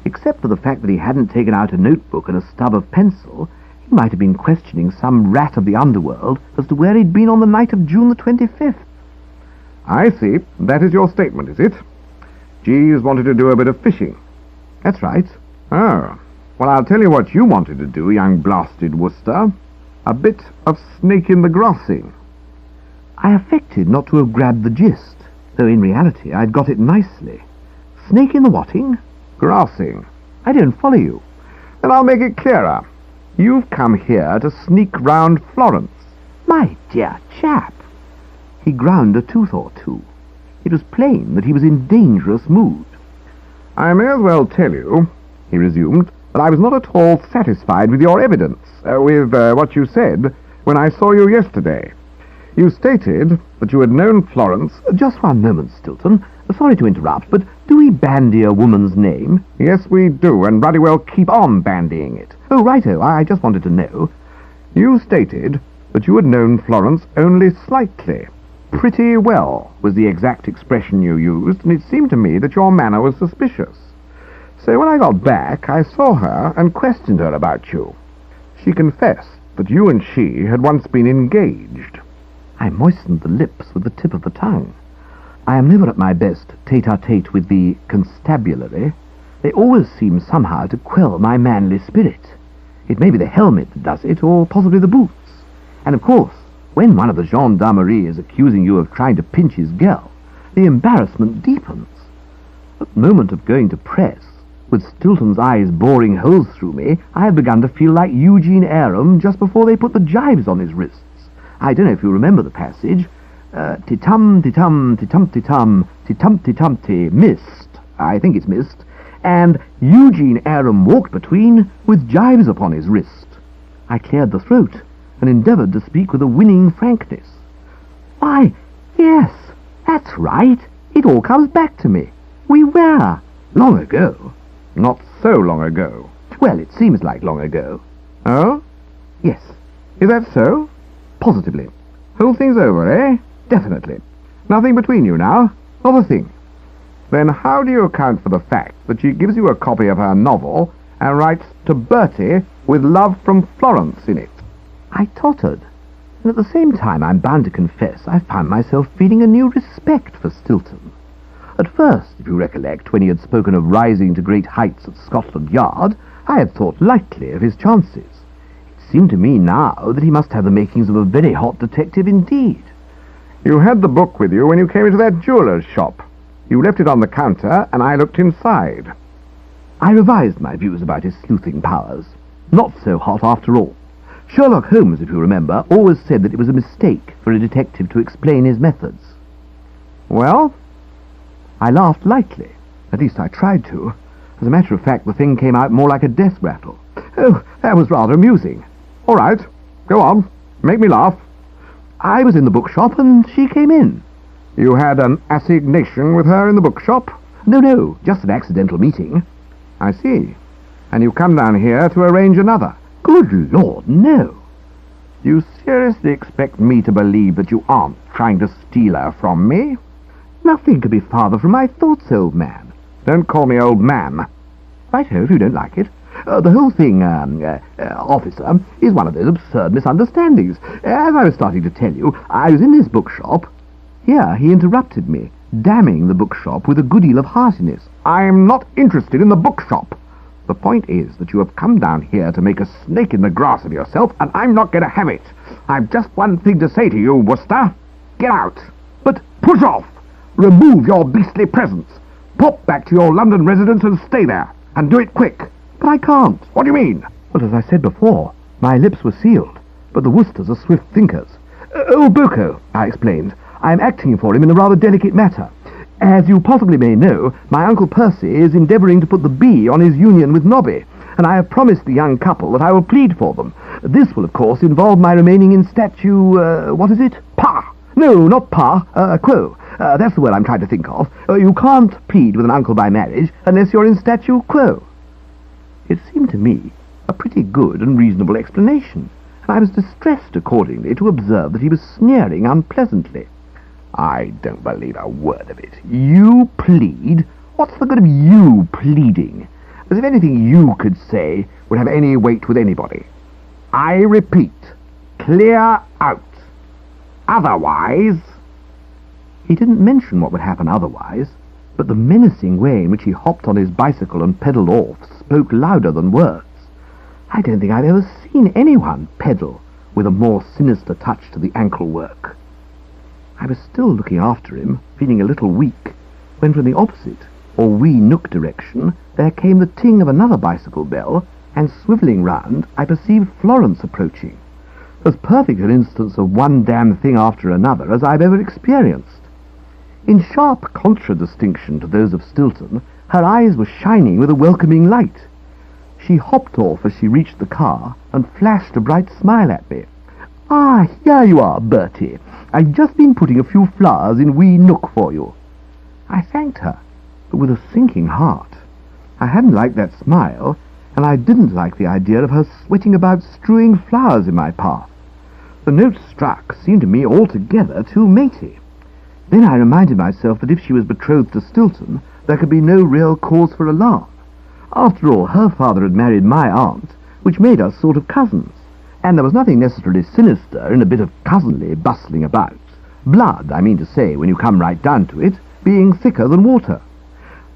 Speaker 2: Except for the fact that he hadn't taken out a notebook and a stub of pencil, he might have been questioning some rat of the underworld as to where he'd been on the night of June the 25th.
Speaker 3: I see. That is your statement, is it? Jeeves wanted to do a bit of fishing.
Speaker 2: That's right.
Speaker 3: Oh. Well, I'll tell you what you wanted to do, young blasted Wooster. A bit of snake in the grassing.
Speaker 2: I affected not to have grabbed the gist, though in reality I'd got it nicely. Snake in the whatting?
Speaker 3: Grassing.
Speaker 2: I don't follow you.
Speaker 3: Then I'll make it clearer. You've come here to sneak round Florence.
Speaker 2: My dear chap. He ground a tooth or two. It was plain that he was in dangerous mood.
Speaker 3: I may as well tell you, he resumed, that I was not at all satisfied with your evidence, with what you said when I saw you yesterday. You stated that you had known Florence...
Speaker 2: Just one moment, Stilton. Sorry to interrupt, but do we bandy a woman's name?
Speaker 3: Yes, we do, and bloody well keep on bandying it.
Speaker 2: Oh, righto, I just wanted to know.
Speaker 3: You stated that you had known Florence only slightly. Pretty well was the exact expression you used, and it seemed to me that your manner was suspicious. So when I got back, I saw her and questioned her about you. She confessed that you and she had once been engaged.
Speaker 2: I moistened the lips with the tip of the tongue. I am never at my best tete-a-tete with the constabulary, They always seem somehow to quell my manly spirit. It may be the helmet that does it, or possibly the boots. And of course, when one of the gendarmerie is accusing you of trying to pinch his girl, the embarrassment deepens. At the moment of going to press, with Stilton's eyes boring holes through me, I had begun to feel like Eugene Aram just before they put the gyves on his wrists. I don't know if you remember the passage. Titum, titum, titum, titum, titum, titumty, missed. I think it's missed. And Eugene Aram walked between with gyves upon his wrist. I cleared the throat and endeavoured to speak with a winning frankness. Why, yes, that's right. It all comes back to me. We were. Long ago.
Speaker 3: Not so long ago.
Speaker 2: Well, it seems like long ago.
Speaker 3: Oh?
Speaker 2: Yes.
Speaker 3: Is that so?
Speaker 2: Positively.
Speaker 3: Whole thing's over, eh?
Speaker 2: Definitely.
Speaker 3: Nothing between you now? Not a thing. Then how do you account for the fact that she gives you a copy of her novel and writes to Bertie with love from Florence in it?
Speaker 2: I tottered, and at the same time I'm bound to confess I found myself feeling a new respect for Stilton. At first, if you recollect, when he had spoken of rising to great heights at Scotland Yard, I had thought lightly of his chances. It seemed to me now that he must have the makings of a very hot detective indeed.
Speaker 3: You had the book with you when you came into that jeweller's shop. You left it on the counter, and I looked inside.
Speaker 2: I revised my views about his sleuthing powers. Not so hot after all. Sherlock Holmes, if you remember, always said that it was a mistake for a detective to explain his methods.
Speaker 3: Well?
Speaker 2: I laughed lightly. At least I tried to. As a matter of fact, the thing came out more like a death rattle.
Speaker 3: Oh, that was rather amusing. All right, go on. Make me laugh.
Speaker 2: I was in the bookshop and she came in.
Speaker 3: You had an assignation with her in the bookshop?
Speaker 2: No, just an accidental meeting.
Speaker 3: I see. And you come down here to arrange another?
Speaker 2: Good Lord, no.
Speaker 3: Do you seriously expect me to believe that you aren't trying to steal her from me?
Speaker 2: Nothing could be farther from my thoughts, old man.
Speaker 3: Don't call me old man.
Speaker 2: Righto, if you don't like it. The whole thing, officer, is one of those absurd misunderstandings. As I was starting to tell you, I was in this bookshop. Here he interrupted me, damning the bookshop with a good deal of heartiness.
Speaker 3: I'm not interested in the bookshop. The point is that you have come down here to make a snake in the grass of yourself, and I'm not going to have it. I've just one thing to say to you, Wooster. Get out. But push off. Remove your beastly presence. Pop back to your London residence and stay there. And do it quick.
Speaker 2: But I can't.
Speaker 3: What do you mean?
Speaker 2: Well, as I said before, my lips were sealed, but the Woosters are swift thinkers. Old Boko, I explained. I am acting for him in a rather delicate matter. As you possibly may know, my Uncle Percy is endeavouring to put the B on his union with Nobby, and I have promised the young couple that I will plead for them. This will, of course, involve my remaining in statu... what is it?
Speaker 3: Pa!
Speaker 2: No, not pa, quo. That's the word I'm trying to think of. You can't plead with an uncle by marriage unless you're in statu quo. It seemed to me a pretty good and reasonable explanation, and I was distressed accordingly to observe that he was sneering unpleasantly.
Speaker 3: I don't believe a word of it. You plead? What's the good of you pleading? As if anything you could say would have any weight with anybody. I repeat, clear out. Otherwise...
Speaker 2: He didn't mention what would happen otherwise, but the menacing way in which he hopped on his bicycle and pedalled off spoke louder than words. I don't think I've ever seen anyone pedal with a more sinister touch to the ankle work. I was still looking after him, feeling a little weak, when from the opposite, or wee nook direction, there came the ting of another bicycle bell, and swivelling round, I perceived Florence approaching. As perfect an instance of one damn thing after another as I've ever experienced. In sharp contradistinction to those of Stilton, her eyes were shining with a welcoming light. She hopped off as she reached the car, and flashed a bright smile at me. "Ah, here you are, Bertie. I've just been putting a few flowers in wee nook for you." I thanked her, but with a sinking heart. I hadn't liked that smile, and I didn't like the idea of her sweating about strewing flowers in my path. The note struck seemed to me altogether too matey. Then I reminded myself that if she was betrothed to Stilton, there could be no real cause for alarm. After all, her father had married my aunt, which made us sort of cousins, and there was nothing necessarily sinister in a bit of cousinly bustling about. Blood, I mean to say, when you come right down to it, being thicker than water.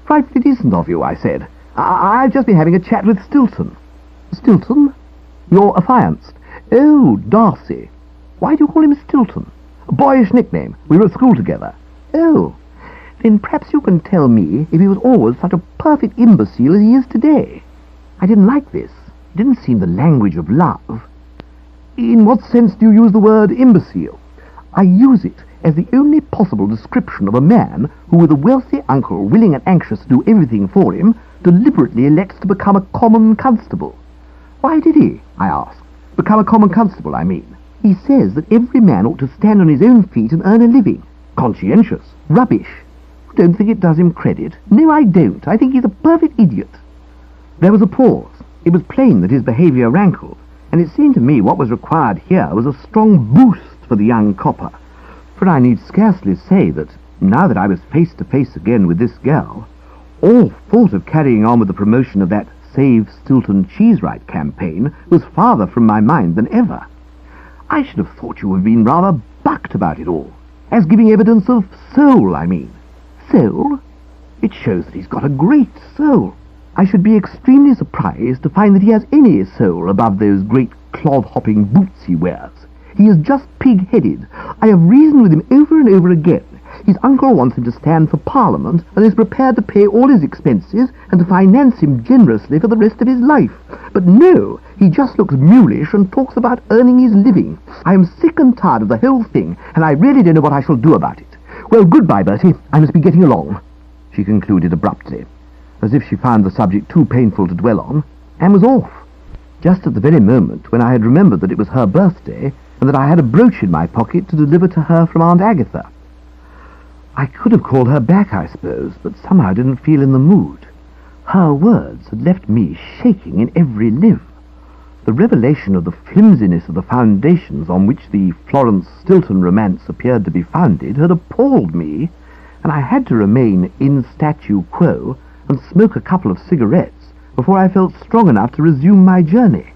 Speaker 2: "Frightfully decent of you," I said. I've just been having a chat with Stilton. Stilton? You're affianced. Oh, Darcy. Why do you call him Stilton? A boyish nickname. We were at school together. Oh, then perhaps you can tell me if he was always such a perfect imbecile as he is today. I didn't like this. It didn't seem the language of love. In what sense do you use the word imbecile? I use it as the only possible description of a man who, with a wealthy uncle willing and anxious to do everything for him, deliberately elects to become a common constable. Why did he, I ask, become a common constable, I mean? He says that every man ought to stand on his own feet and earn a living. Conscientious. Rubbish. You don't think it does him credit? No, I don't. I think he's a perfect idiot. There was a pause. It was plain that his behaviour rankled, and it seemed to me what was required here was a strong boost for the young copper. For I need scarcely say that, now that I was face to face again with this girl, all thought of carrying on with the promotion of that Save Stilton Cheese Right campaign was farther from my mind than ever. I should have thought you had been rather bucked about it all, as giving evidence of soul, I mean. Soul? It shows that he's got a great soul. I should be extremely surprised to find that he has any soul above those great clod-hopping boots he wears. He is just pig-headed. I have reasoned with him over and over again. His uncle wants him to stand for Parliament and is prepared to pay all his expenses and to finance him generously for the rest of his life. But no, he just looks mulish and talks about earning his living. I am sick and tired of the whole thing, and I really don't know what I shall do about it. Well, goodbye, Bertie. I must be getting along, she concluded abruptly, as if she found the subject too painful to dwell on, and was off, just at the very moment when I had remembered that it was her birthday and that I had a brooch in my pocket to deliver to her from Aunt Agatha. I could have called her back, I suppose, but somehow didn't feel in the mood. Her words had left me shaking in every limb. The revelation of the flimsiness of the foundations on which the Florence Stilton romance appeared to be founded had appalled me, and I had to remain in statu quo and smoke a couple of cigarettes before I felt strong enough to resume my journey.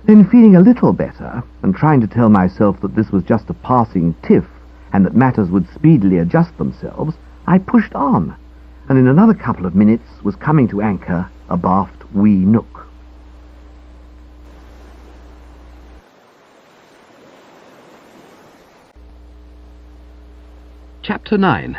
Speaker 2: Then, feeling a little better, and trying to tell myself that this was just a passing tiff, and that matters would speedily adjust themselves, I pushed on, and in another couple of minutes was coming to anchor abaft Wee Nook.
Speaker 4: Chapter 9.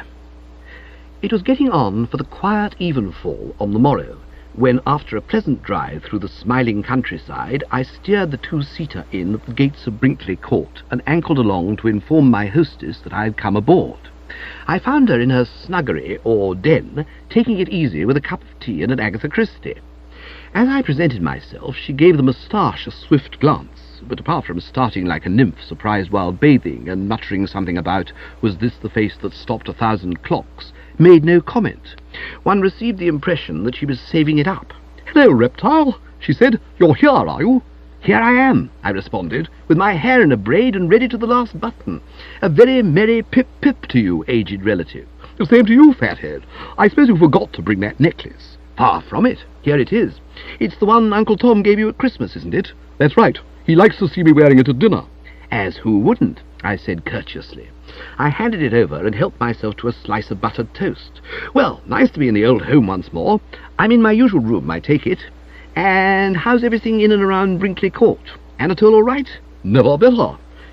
Speaker 4: It was getting on for the quiet evenfall on the morrow, when, after a pleasant drive through the smiling countryside, I steered the two-seater in at the gates of Brinkley Court and ankled along to inform my hostess that I had come aboard. I found her in her snuggery, or den, taking it easy with a cup of tea and an Agatha Christie. As I presented myself, she gave the moustache a swift glance, but apart from starting like a nymph surprised while bathing and muttering something about "was this the face that stopped 1,000 clocks," made no comment. One received the impression that she was saving it up. "Hello, reptile," she said. "You're here, are you?" "Here I am," I responded, "with my hair in a braid and ready to the last button. A very merry pip-pip to you, aged relative." "The same to you, fathead. I suppose you forgot to bring that necklace." "Far from it. Here it is. It's the one Uncle Tom gave you at Christmas, isn't it?" "That's right. He likes to see me wearing it at dinner." "As who wouldn't?" I said courteously. I handed it over and helped myself to a slice of buttered toast. "Well, nice to be in the old home once more. I'm in my usual room, I take it. And how's everything in and around Brinkley Court? Anatole all right?" "Never better.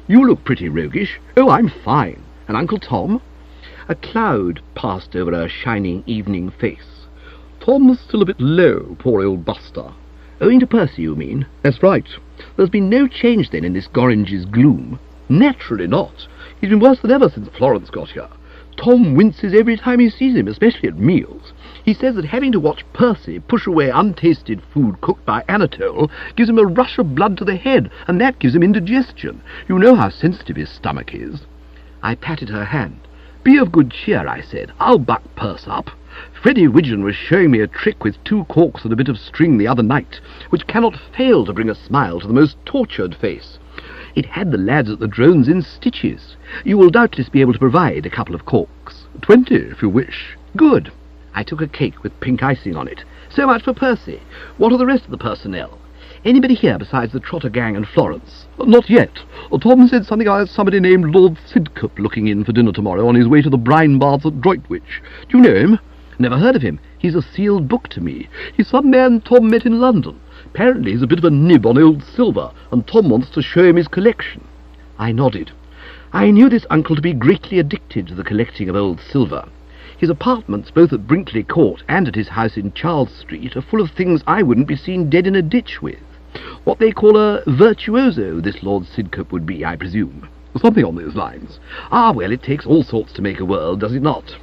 Speaker 4: You look pretty roguish." "Oh, I'm fine. And Uncle Tom?" A cloud passed over her shining evening face. "Tom's still a bit low, poor old Buster." "Owing to Percy, you mean?" "That's right." "There's been no change, then, in this Gorringe's gloom?" "Naturally not. He's been worse than ever since Florence got here. Tom winces every time he sees him, especially at meals. He says that having to watch Percy push away untasted food cooked by Anatole gives him a rush of blood to the head, and that gives him indigestion. You know how sensitive his stomach is." I patted her hand. "Be of good cheer," I said. "I'll buck Perce up. Freddie Widgeon was showing me a trick with 2 corks and a bit of string the other night, which cannot fail to bring a smile to the most tortured face. It had the lads at the drones in stitches. You will doubtless be able to provide a couple of corks." 20, if you wish." "Good." I took a cake with pink icing on it. "So much for Percy. What are the rest of the personnel? Anybody here besides the Trotter gang and Florence?" "Not yet. Tom said something about somebody named Lord Sidcup looking in for dinner tomorrow on his way to the brine baths at Droitwich. Do you know him?" "Never heard of him. He's a sealed book to me. He's some man Tom met in London. Apparently he's a bit of a nib on old silver, and Tom wants to show him his collection. I nodded. I knew this uncle to be greatly addicted to the collecting of old silver. His apartments, both at Brinkley Court and at his house in Charles Street, are full of things I wouldn't be seen dead in a ditch with. What they call a virtuoso, this Lord Sidcup would be, I presume. Something on those lines. Ah, well, it takes all sorts to make a world, does it not?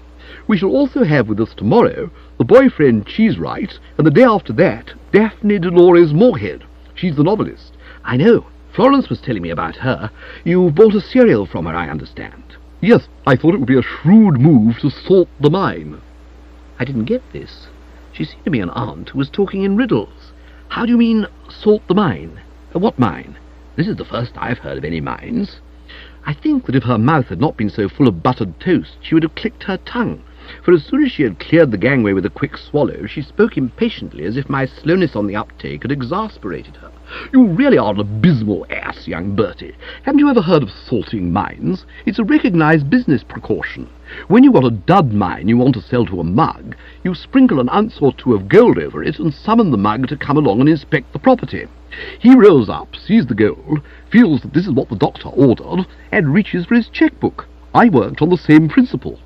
Speaker 4: We shall also have with us tomorrow the boyfriend Cheesewright, and the day after that, Daphne Dolores Moorhead. She's the novelist. I know. Florence was telling me about her. You've bought a serial from her, I understand. Yes, I thought it would be a shrewd move to salt the mine. I didn't get this. She seemed to be an aunt who was talking in riddles. How do you mean, salt the mine? What mine? This is the first I've heard of any mines. I think that if her mouth had not been so full of buttered toast, she would have clicked her tongue, for as soon as she had cleared the gangway with a quick swallow, she spoke impatiently as if my slowness on the uptake had exasperated her. You really are an abysmal ass, young Bertie. Haven't you ever heard of salting mines? It's a recognised business precaution. When you've got a dud mine you want to sell to a mug, you sprinkle an ounce or two of gold over it and summon the mug to come along and inspect the property. He rolls up, sees the gold, feels that this is what the doctor ordered, and reaches for his cheque-book. I worked on the same principle.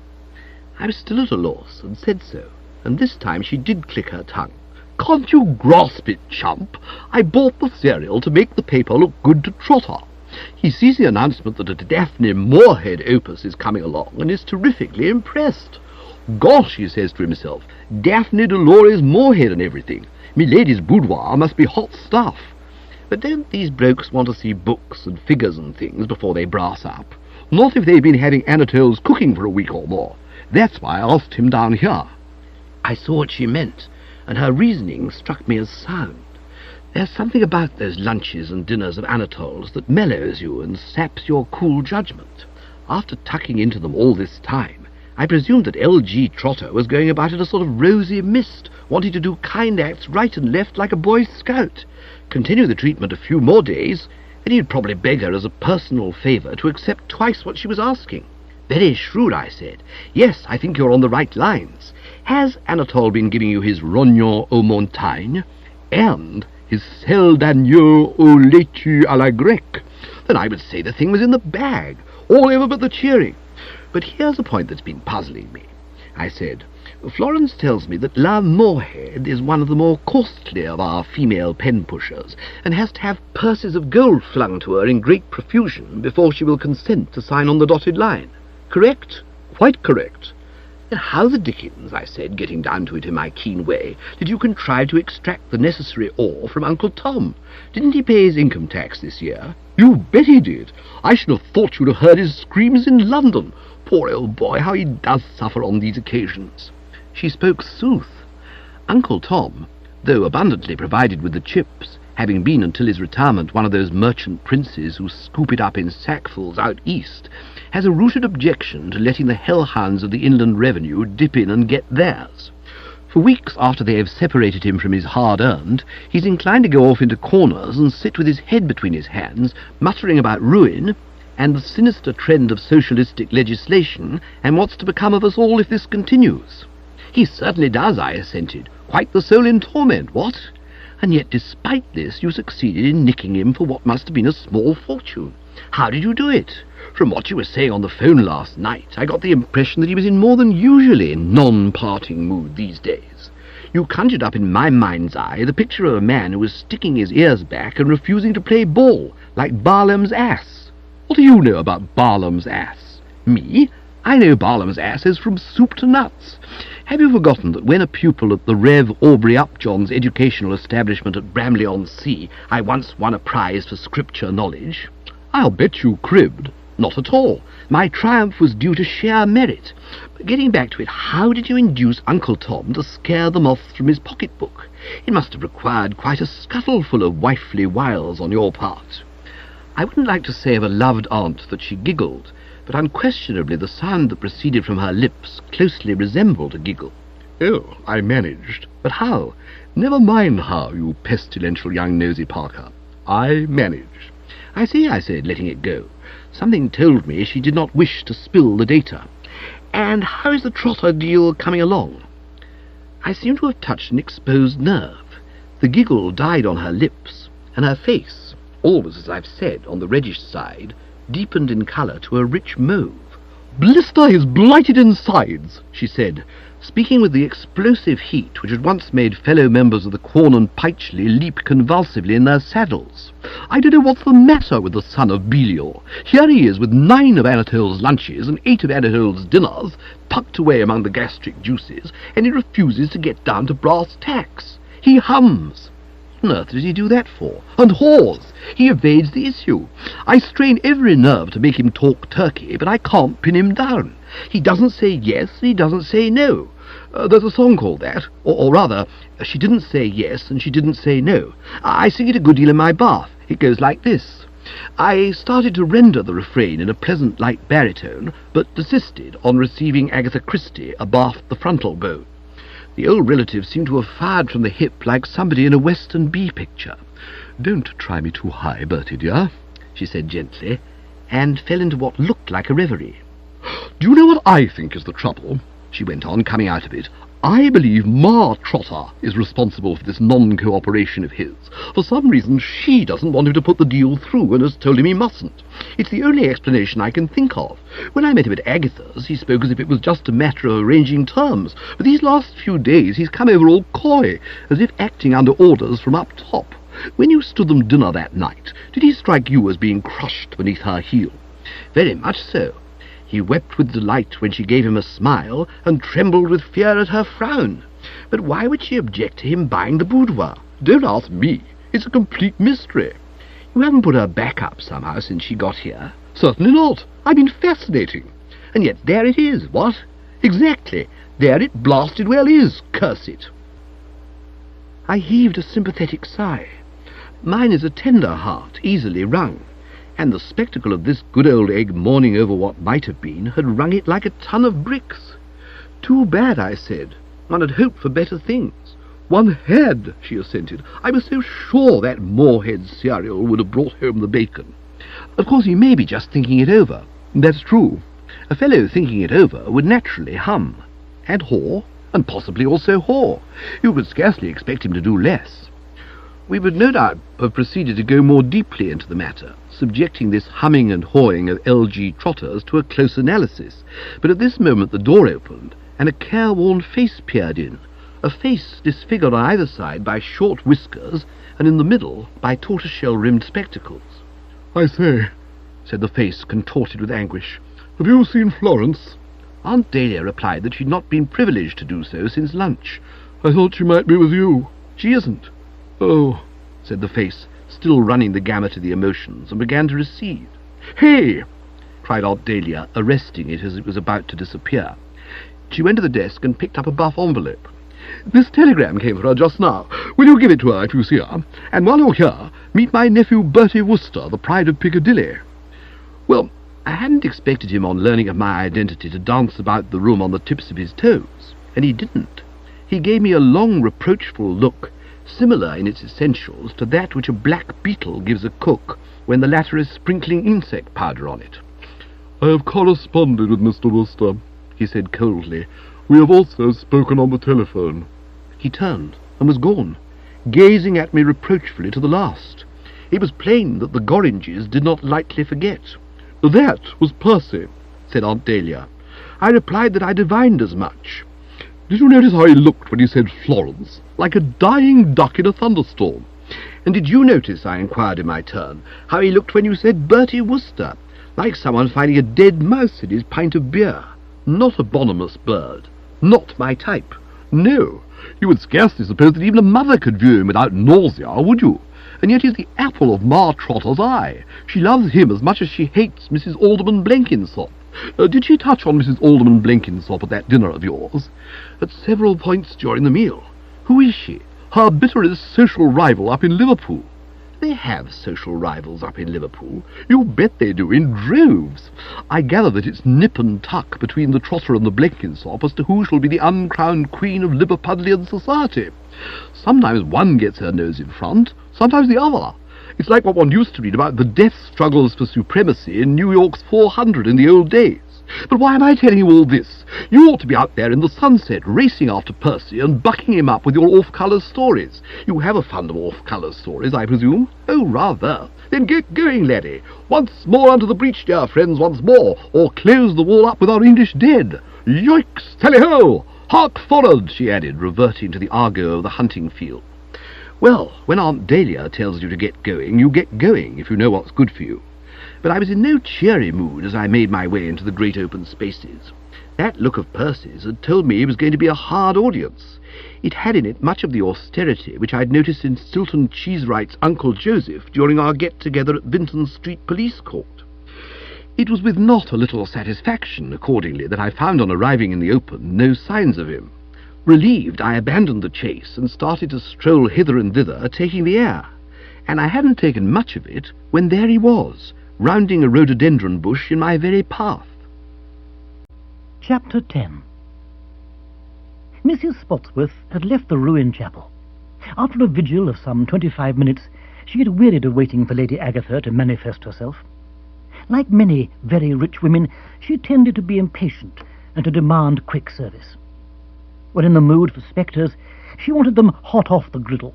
Speaker 4: I was still at a loss, and said so, and this time she did click her tongue. Can't you grasp it, chump? I bought the serial to make the paper look good to Trotter. He sees the announcement that a Daphne Moorhead opus is coming along, and is terrifically impressed. Gosh, he says to himself, Daphne Dolores Moorhead and everything. Me lady's boudoir must be hot stuff. But don't these blokes want to see books and figures and things before they brass up? Not if they've been having Anatole's cooking for a week or more. That's why I asked him down here. I saw what she meant, and her reasoning struck me as sound. There's something about those lunches and dinners of Anatole's that mellows you and saps your cool judgment. After tucking into them all this time, I presumed that L.G. Trotter was going about in a sort of rosy mist, wanting to do kind acts right and left like a Boy Scout. Continue the treatment a few more days, and he'd probably beg her as a personal favour to accept twice what she was asking. Very shrewd, I said. Yes, I think you're on the right lines. Has Anatole been giving you his rognon aux montagnes, and his sel d'agneau au laitue à la grecque? Then I would say the thing was in the bag, all over but the cheering. But here's a point that's been puzzling me. I said, Florence tells me that La Moorhead is one of the more costly of our female pen-pushers, and has to have purses of gold flung to her in great profusion before she will consent to sign on the dotted line. Correct? Quite correct. Then how the dickens, I said, getting down to it in my keen way, did you contrive to extract the necessary ore from Uncle Tom? Didn't he pay his income tax this year? You bet he did. I should have thought you'd have heard his screams in London. Poor old boy, how he does suffer on these occasions. She spoke sooth. Uncle Tom, though abundantly provided with the chips, having been until his retirement one of those merchant princes who scoop it up in sackfuls out east, has a rooted objection to letting the hellhounds of the inland revenue dip in and get theirs. For weeks after they have separated him from his hard-earned, he's inclined to go off into corners and sit with his head between his hands, muttering about ruin and the sinister trend of socialistic legislation, and what's to become of us all if this continues. He certainly does, I assented. Quite the soul in torment, what? And yet despite this you succeeded in nicking him for what must have been a small fortune. How did you do it? From what you were saying on the phone last night, I got the impression that he was in more than usually non-parting mood these days. You conjured up in my mind's eye the picture of a man who was sticking his ears back and refusing to play ball, like Balaam's ass. What do you know about Balaam's ass? Me? I know Balaam's ass is from soup to nuts. Have you forgotten that when a pupil at the Rev. Aubrey Upjohn's educational establishment at Bramley-on-Sea, I once won a prize for scripture knowledge? I'll bet you cribbed. Not at all. My triumph was due to sheer merit. But getting back to it, how did you induce Uncle Tom to scare the moth from his pocket-book? It must have required quite a scuttleful of wifely wiles on your part. I wouldn't like to say of a loved aunt that she giggled, but unquestionably the sound that proceeded from her lips closely resembled a giggle. Oh, I managed. But how? Never mind how, you pestilential young nosy Parker. I managed. I see, I said, letting it go. Something told me she did not wish to spill the data. And how is the Trotter deal coming along? I seemed to have touched an exposed nerve. The giggle died on her lips, and her face, always, as I've said, on the reddish side, deepened in colour to a rich mauve. "Blister his blighted insides," she said, speaking with the explosive heat which had once made fellow members of the Quorn and Pytchley leap convulsively in their saddles. "I don't know what's the matter with the son of Belial. Here he is with 9 of Anatole's lunches and 8 of Anatole's dinners tucked away among the gastric juices, and he refuses to get down to brass tacks. He hums. What on earth does he do that for? And haws. He evades the issue. I strain every nerve to make him talk turkey, but I can't pin him down. He doesn't say yes, and he doesn't say no. There's a song called that, or rather, she didn't say yes and she didn't say no. I sing it a good deal in my bath. It goes like this." I started to render the refrain in a pleasant light baritone, but desisted on receiving Agatha Christie abaft the frontal bone. The old relative seemed to have fired from the hip like somebody in a Western bee picture. "Don't try me too high, Bertie dear," she said gently, and fell into what looked like a reverie. "Do you know what I think is the trouble?" she went on, coming out of it. "I believe Ma Trotter is responsible for this non-cooperation of his. For some reason she doesn't want him to put the deal through and has told him he mustn't. It's the only explanation I can think of. When I met him at Agatha's, he spoke as if it was just a matter of arranging terms, but these last few days he's come over all coy, as if acting under orders from up top. When you stood them dinner that night, did he strike you as being crushed beneath her heel?" "Very much so. He wept with delight when she gave him a smile, and trembled with fear at her frown. But why would she object to him buying the boudoir?" "Don't ask me. It's a complete mystery." "You haven't put her back up somehow since she got here?" "Certainly not. I've been fascinating. And yet there it is, what? Exactly. There it blasted well is, curse it." I heaved a sympathetic sigh. Mine is a tender heart, easily wrung, and the spectacle of this good old egg mourning over what might have been had wrung it like a ton of bricks. "Too bad," I said. "One had hoped for better things." "One had," she assented. "I was so sure that Moorhead cereal would have brought home the bacon." "Of course he may be just thinking it over." "That's true. A fellow thinking it over would naturally hum, and haw, and possibly also haw. You could scarcely expect him to do less." We would no doubt have proceeded to go more deeply into the matter, subjecting this humming and hawing of L.G. Trotters to a close analysis, but at this moment the door opened, and a careworn face peered in, a face disfigured on either side by short whiskers, and in the middle by tortoiseshell-rimmed spectacles. "I say," said the face, contorted with anguish, "have you seen Florence?" Aunt Dahlia replied that she had not been privileged to do so since lunch. "I thought she might be with you." "She isn't." "Oh," said the face, still running the gamut of the emotions, and began to recede. "Hey!" cried Aunt Dahlia, arresting it as it was about to disappear. She went to the desk and picked up a buff envelope. "This telegram came for her just now. Will you give it to her if you see her? And while you're here, meet my nephew Bertie Wooster, the pride of Piccadilly." Well, I hadn't expected him, on learning of my identity, to dance about the room on the tips of his toes, and he didn't. He gave me a long, reproachful look, similar in its essentials to that which a black beetle gives a cook when the latter is sprinkling insect powder on it. "I have corresponded with Mr. Wooster," he said coldly. "We have also spoken on the telephone." He turned and was gone, gazing at me reproachfully to the last. It was plain that the Gorringes did not lightly forget. "That was Percy," said Aunt Dahlia. I replied that I divined as much. "Did you notice how he looked when he said Florence? Like a dying duck in a thunderstorm." "And did you notice," I inquired in my turn, "how he looked when you said Bertie Wooster? Like someone finding a dead mouse in his pint of beer. Not a bonhomous bird. Not my type. No, you would scarcely suppose that even a mother could view him without nausea, would you? And yet he's the apple of Ma Trotter's eye. She loves him as much as she hates Mrs. Alderman Blenkinsop. Did she touch on Mrs. Alderman Blenkinsop at that dinner of yours?" "At several points during the meal." "Who is she?" "Her bitterest social rival up in Liverpool." "They have social rivals up in Liverpool." "You bet they do, in droves. I gather that it's nip and tuck between the Trotter and the Blenkinsop as to who shall be the uncrowned queen of Liverpudlian society. Sometimes one gets her nose in front, sometimes the other. It's like what one used to read about the death struggles for supremacy in New York's 400 in the old days. But why am I telling you all this? You ought to be out there in the sunset, racing after Percy and bucking him up with your off-colour stories. You have a fund of off-colour stories, I presume? Oh, rather. Then get going, laddie. Once more under the breach, dear friends, once more, or close the wall up with our English dead. Yoicks! Tally-ho! Hark forward, she added, reverting to the argot of the hunting field. Well, when Aunt Dahlia tells you to get going, you get going, if you know what's good for you. But I was in no cheery mood as I made my way into the great open spaces. That look of Percy's had told me it was going to be a hard audience. It had in it much of the austerity which I'd noticed in Stilton Cheesewright's Uncle Joseph during our get-together at Vinton Street Police Court. It was with not a little satisfaction, accordingly, that I found on arriving in the open no signs of him. Relieved, I abandoned the chase and started to stroll hither and thither, taking the air. And I hadn't taken much of it when there he was, rounding a rhododendron bush in my very path.
Speaker 5: Chapter 10. Mrs. Spotsworth had left the ruined chapel. After a vigil of some 25 minutes, she had wearied of waiting for Lady Agatha to manifest herself. Like many very rich women, she tended to be impatient and to demand quick service. When in the mood for spectres, she wanted them hot off the griddle.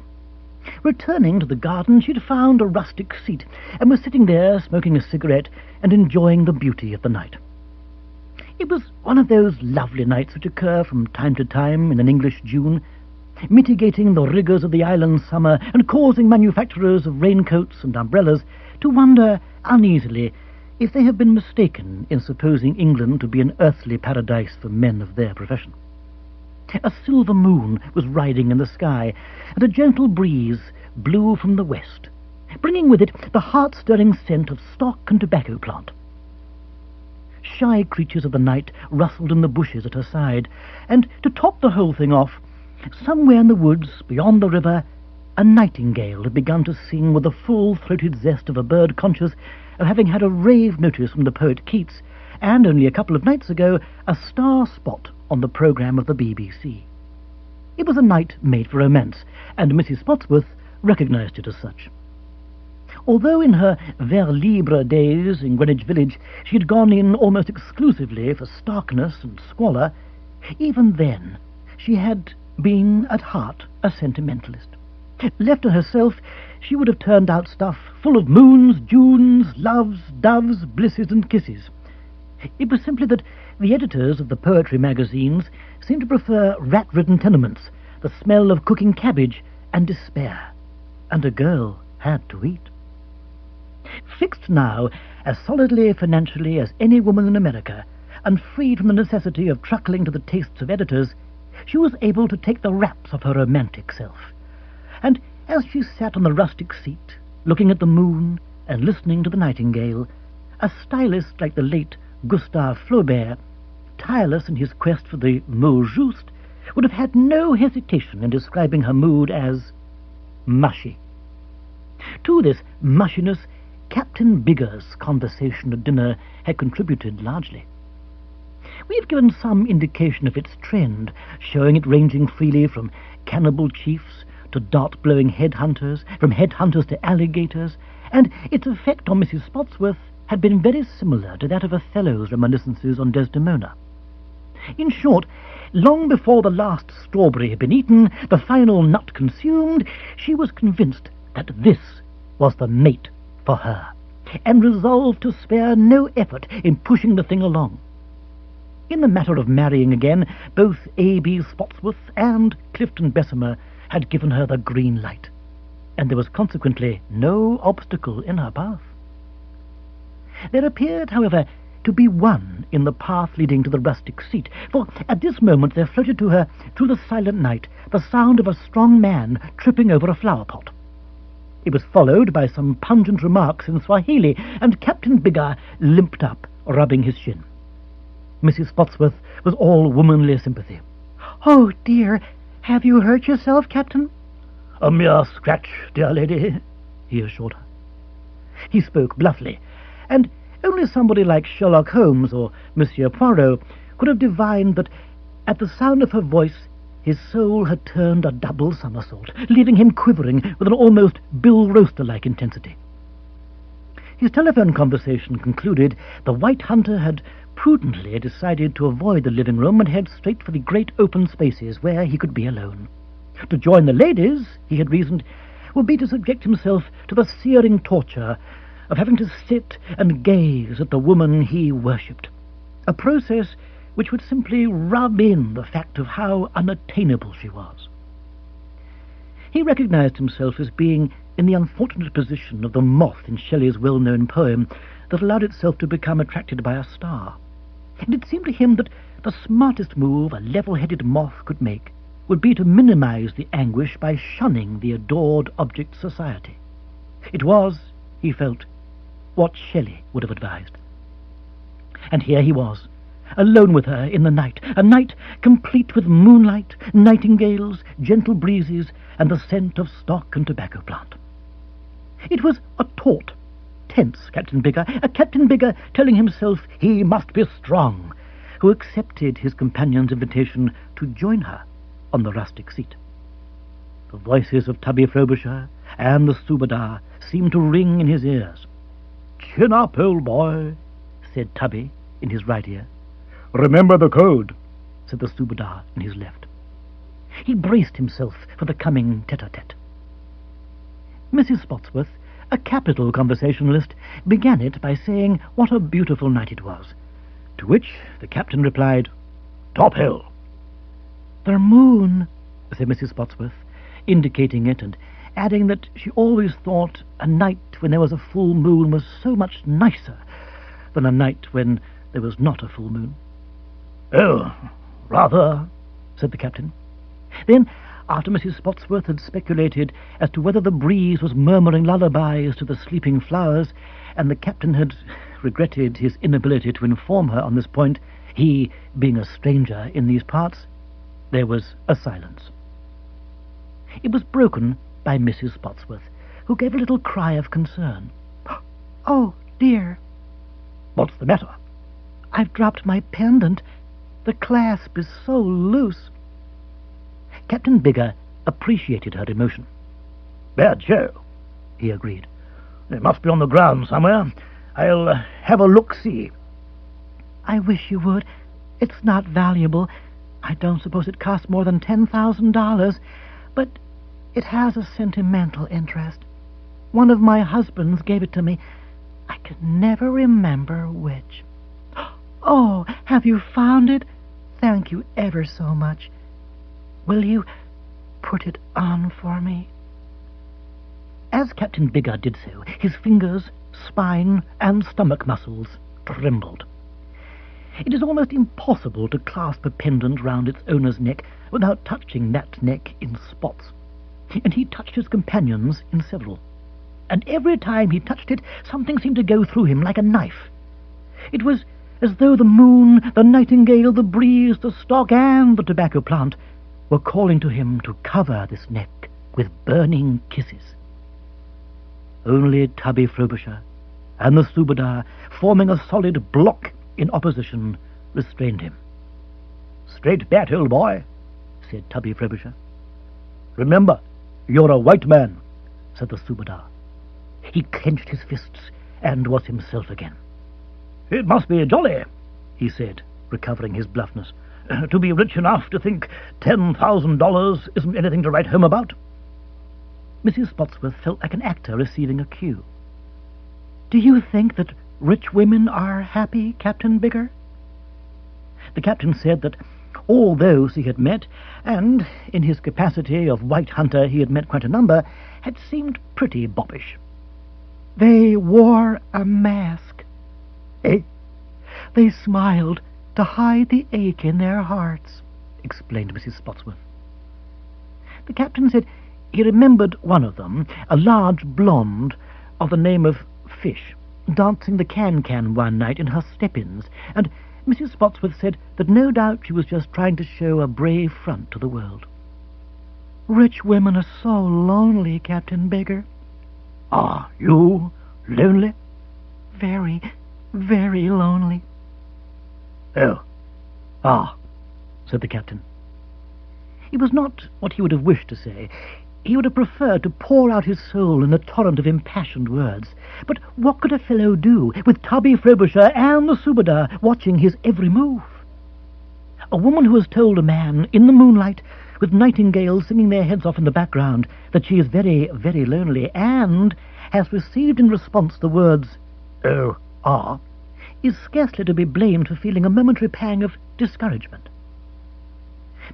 Speaker 5: Returning to the garden, she had found a rustic seat, and was sitting there smoking a cigarette and enjoying the beauty of the night. It was one of those lovely nights which occur from time to time in an English June, mitigating the rigours of the island summer and causing manufacturers of raincoats and umbrellas to wonder uneasily if they have been mistaken in supposing England to be an earthly paradise for men of their profession. A silver moon was riding in the sky, and a gentle breeze blew from the west, bringing with it the heart-stirring scent of stock and tobacco plant. Shy creatures of the night rustled in the bushes at her side, and, to top the whole thing off, somewhere in the woods beyond the river, a nightingale had begun to sing with the full-throated zest of a bird conscious of having had a rave notice from the poet Keats, and only a couple of nights ago a star spot on the programme of the BBC. It was a night made for romance, and Mrs. Spotsworth recognised it as such. Although in her vers libre days in Greenwich Village she had gone in almost exclusively for starkness and squalor, even then she had been at heart a sentimentalist. Left to herself, she would have turned out stuff full of moons, Junes, loves, doves, blisses and kisses. It was simply that the editors of the poetry magazines seemed to prefer rat-ridden tenements, the smell of cooking cabbage, and despair. And a girl had to eat. Fixed now as solidly financially as any woman in America, and freed from the necessity of truckling to the tastes of editors, she was able to take the wraps of her romantic self. And as she sat on the rustic seat, looking at the moon and listening to the nightingale, a stylist like the late Gustave Flaubert, tireless in his quest for the mot juste, would have had no hesitation in describing her mood as mushy. To this mushiness, Captain Bigger's conversation at dinner had contributed largely. We have given some indication of its trend, showing it ranging freely from cannibal chiefs to dart-blowing headhunters, from headhunters to alligators, and its effect on Mrs. Spotsworth had been very similar to that of Othello's reminiscences on Desdemona. In short, long before the last strawberry had been eaten, the final nut consumed, she was convinced that this was the mate for her, and resolved to spare no effort in pushing the thing along. In the matter of marrying again, both A.B. Spotsworth and Clifton Bessemer had given her the green light, and there was consequently no obstacle in her path. There appeared, however, to be one in the path leading to the rustic seat, for at this moment there floated to her, through the silent night, the sound of a strong man tripping over a flower-pot. It was followed by some pungent remarks in Swahili, and Captain Bigger limped up, rubbing his shin. Mrs. Spotsworth was all womanly sympathy. "Oh, dear, have you hurt yourself, Captain?" "A mere scratch, dear lady," he assured her. He spoke bluffly, and only somebody like Sherlock Holmes or Monsieur Poirot could have divined that at the sound of her voice his soul had turned a double somersault, leaving him quivering with an almost Bill Roaster-like intensity. His telephone conversation concluded, the white hunter had prudently decided to avoid the living room and head straight for the great open spaces where he could be alone. To join the ladies, he had reasoned, would be to subject himself to the searing torture of having to sit and gaze at the woman he worshipped, a process which would simply rub in the fact of how unattainable she was. He recognized himself as being in the unfortunate position of the moth in Shelley's well-known poem that allowed itself to become attracted by a star. And it seemed to him that the smartest move a level-headed moth could make would be to minimize the anguish by shunning the adored object's society. It was, he felt, what Shelley would have advised. And here he was, alone with her in the night, a night complete with moonlight, nightingales, gentle breezes, and the scent of stock and tobacco plant. It was a taut, tense Captain Bigger, a Captain Bigger telling himself he must be strong, who accepted his companion's invitation to join her on the rustic seat. The voices of Tubby Frobisher and the Subadar seemed to ring in his ears. "Chin up, old boy," said Tubby in his right ear. "Remember the code," said the Subadar in his left. He braced himself for the coming tete-a-tete. Mrs. Spotsworth, a capital conversationalist, began it by saying what a beautiful night it was, to which the captain replied, "Top hill." "The moon," said Mrs. Spotsworth, indicating it, and adding that she always thought a night when there was a full moon was so much nicer than a night when there was not a full moon. "Oh, rather," said the captain. Then, after Mrs. Spotsworth had speculated as to whether the breeze was murmuring lullabies to the sleeping flowers, and the captain had regretted his inability to inform her on this point, he being a stranger in these parts, there was a silence. It was broken by Mrs. Spotsworth, who gave a little cry of concern. "Oh, dear." "What's the matter?" "I've dropped my pendant. The clasp is so loose." Captain Bigger appreciated her emotion. "Bad show," he agreed. "It must be on the ground somewhere. I'll have a look-see." "I wish you would. It's not valuable. I don't suppose it costs more than $10,000, but it has a sentimental interest. One of my husbands gave it to me. I can never remember which." "Oh, have you found it? Thank you ever so much. Will you put it on for me?" As Captain Bigger did so, his fingers, spine, and stomach muscles trembled. It is almost impossible to clasp a pendant round its owner's neck without touching that neck in spots, and he touched his companion's in several. And every time he touched it, something seemed to go through him like a knife. It was as though the moon, the nightingale, the breeze, the stock, and the tobacco plant were calling to him to cover this neck with burning kisses. Only Tubby Frobisher and the Subadar, forming a solid block in opposition, restrained him. "Straight bat, old boy," said Tubby Frobisher. "Remember, you're a white man," said the Subadar. He clenched his fists and was himself again. "It must be jolly," he said, recovering his bluffness, "to be rich enough to think $10,000 isn't anything to write home about." Mrs. Spotsworth felt like an actor receiving a cue. "Do you think that rich women are happy, Captain Bigger?" The captain said that all those he had met, and in his capacity of white hunter he had met quite a number, had seemed pretty boppish. "They wore a mask." "Eh?" "They smiled to hide the ache in their hearts," explained Mrs. Spotsworth. The captain said he remembered one of them, a large blonde of the name of Fish, dancing the can-can one night in her step-ins, and Mrs. Spotsworth said that no doubt she was just trying to show a brave front to the world. "Rich women are so lonely, Captain Bigger." "Are you lonely?" "Very, very lonely." "Oh, ah," said the captain. It was not what he would have wished to say. He would have preferred to pour out his soul in a torrent of impassioned words. But what could a fellow do with Tubby Frobisher and the Subadar watching his every move? A woman who has told a man in the moonlight, with nightingales singing their heads off in the background, that she is very, very lonely, and has received in response the words, "Oh, ah," is scarcely to be blamed for feeling a momentary pang of discouragement.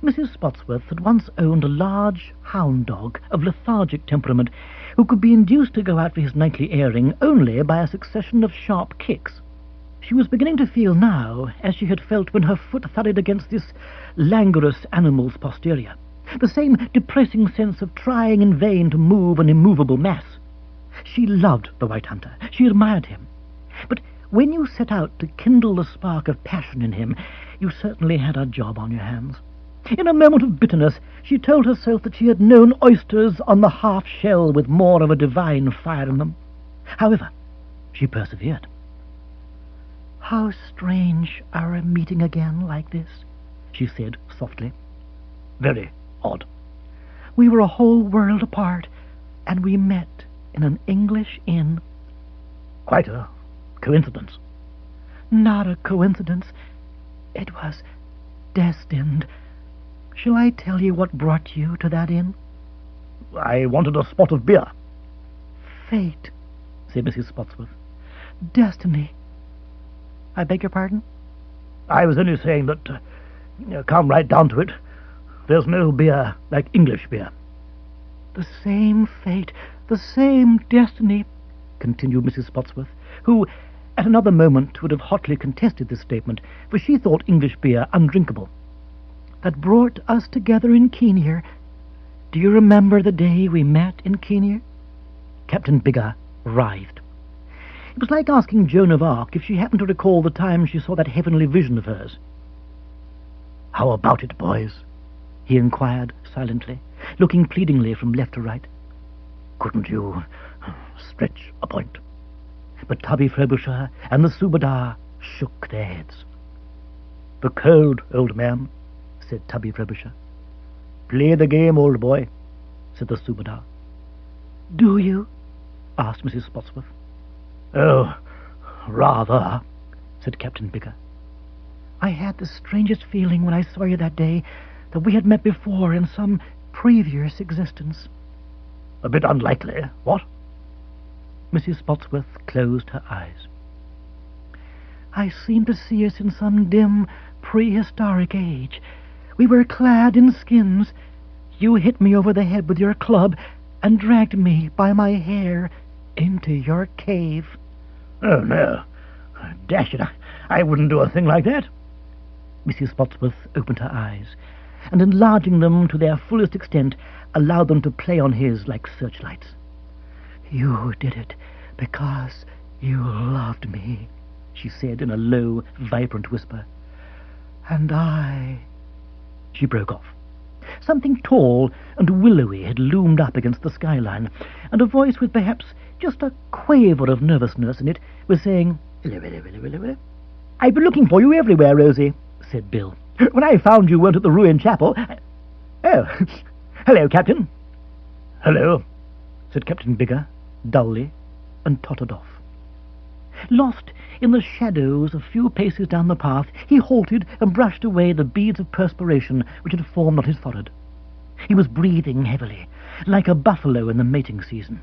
Speaker 5: Mrs. Spotsworth had once owned a large hound dog of lethargic temperament who could be induced to go out for his nightly airing only by a succession of sharp kicks. She was beginning to feel now as she had felt when her foot thudded against this languorous animal's posterior, the same depressing sense of trying in vain to move an immovable mass. She loved the White Hunter. She admired him. But when you set out to kindle the spark of passion in him, you certainly had a job on your hands. In a moment of bitterness, she told herself that she had known oysters on the half-shell with more of a divine fire in them. However, she persevered. "How strange our meeting again like this," she said softly. "Very odd. We were a whole world apart, and we met in an English inn." "Quite a coincidence." "Not a coincidence. It was destined. Shall I tell you what brought you to that inn?" "I wanted a spot of beer." "Fate," said Mrs. Spotsworth. "Destiny. I beg your pardon?" "I was only saying that, come right down to it, there's no beer like English beer." "The same fate, the same destiny," continued Mrs. Spotsworth, who at another moment would have hotly contested this statement, for she thought English beer undrinkable, "that brought us together in Keener. Do you remember the day we met in Keener?" Captain Biggar writhed. It was like asking Joan of Arc if she happened to recall the time she saw that heavenly vision of hers. "How about it, boys?" he inquired silently, looking pleadingly from left to right. "Couldn't you stretch a point?" But Tubby Frobisher and the Subadar shook their heads. "The code, old man," said Tubby Frobisher. "Play the game, old boy," said the Subadar. "Do you?" asked Mrs. Spotsworth. "Oh, rather," said Captain Biggar. "I had the strangest feeling when I saw you that day that we had met before in some previous existence." "A bit unlikely, what?" Mrs. Spotsworth closed her eyes. "I seem to see us in some dim prehistoric age. We were clad in skins. You hit me over the head with your club and dragged me by my hair into your cave." "Oh, no. Dash it, I wouldn't do a thing like that." Mrs. Spotsworth opened her eyes, and enlarging them to their fullest extent, allowed them to play on his like searchlights. "You did it because you loved me," she said in a low, vibrant whisper. "And I—" She broke off. Something tall and willowy had loomed up against the skyline, and a voice with perhaps just a quaver of nervousness in it was saying, "Hello, hello, hello, hello, hello." "I've been looking for you everywhere, Rosie," said Bill. "When I found you weren't at the ruined chapel, Oh, hello, Captain." "Hello," said Captain Biggar, dully, and tottered off. Lost in the shadows a few paces down the path, he halted and brushed away the beads of perspiration which had formed on his forehead. He was breathing heavily, like a buffalo in the mating season.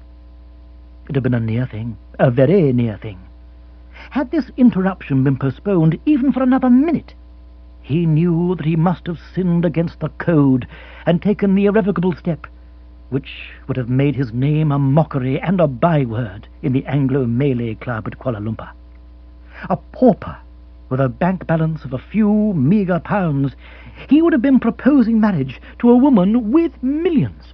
Speaker 5: It had been a near thing, a very near thing. Had this interruption been postponed even for another minute, he knew that he must have sinned against the code and taken the irrevocable step which would have made his name a mockery and a byword in the Anglo-Malay club at Kuala Lumpur. A pauper with a bank balance of a few meagre pounds, he would have been proposing marriage to a woman with millions.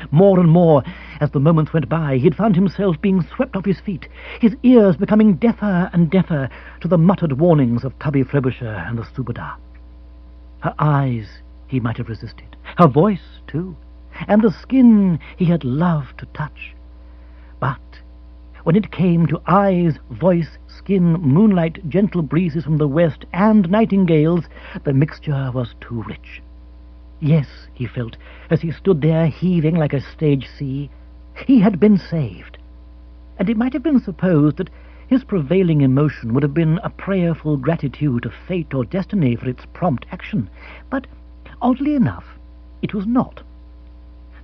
Speaker 5: More and more, as the moments went by, he had found himself being swept off his feet, his ears becoming deafer and deafer to the muttered warnings of Tubby Frobisher and the Subadar. Her eyes he might have resisted, her voice too, and the skin he had loved to touch. But when it came to eyes, voice, skin, moonlight, gentle breezes from the west, and nightingales, the mixture was too rich. Yes, he felt, as he stood there heaving like a stage sea, he had been saved. And it might have been supposed that his prevailing emotion would have been a prayerful gratitude to fate or destiny for its prompt action, but, oddly enough, it was not.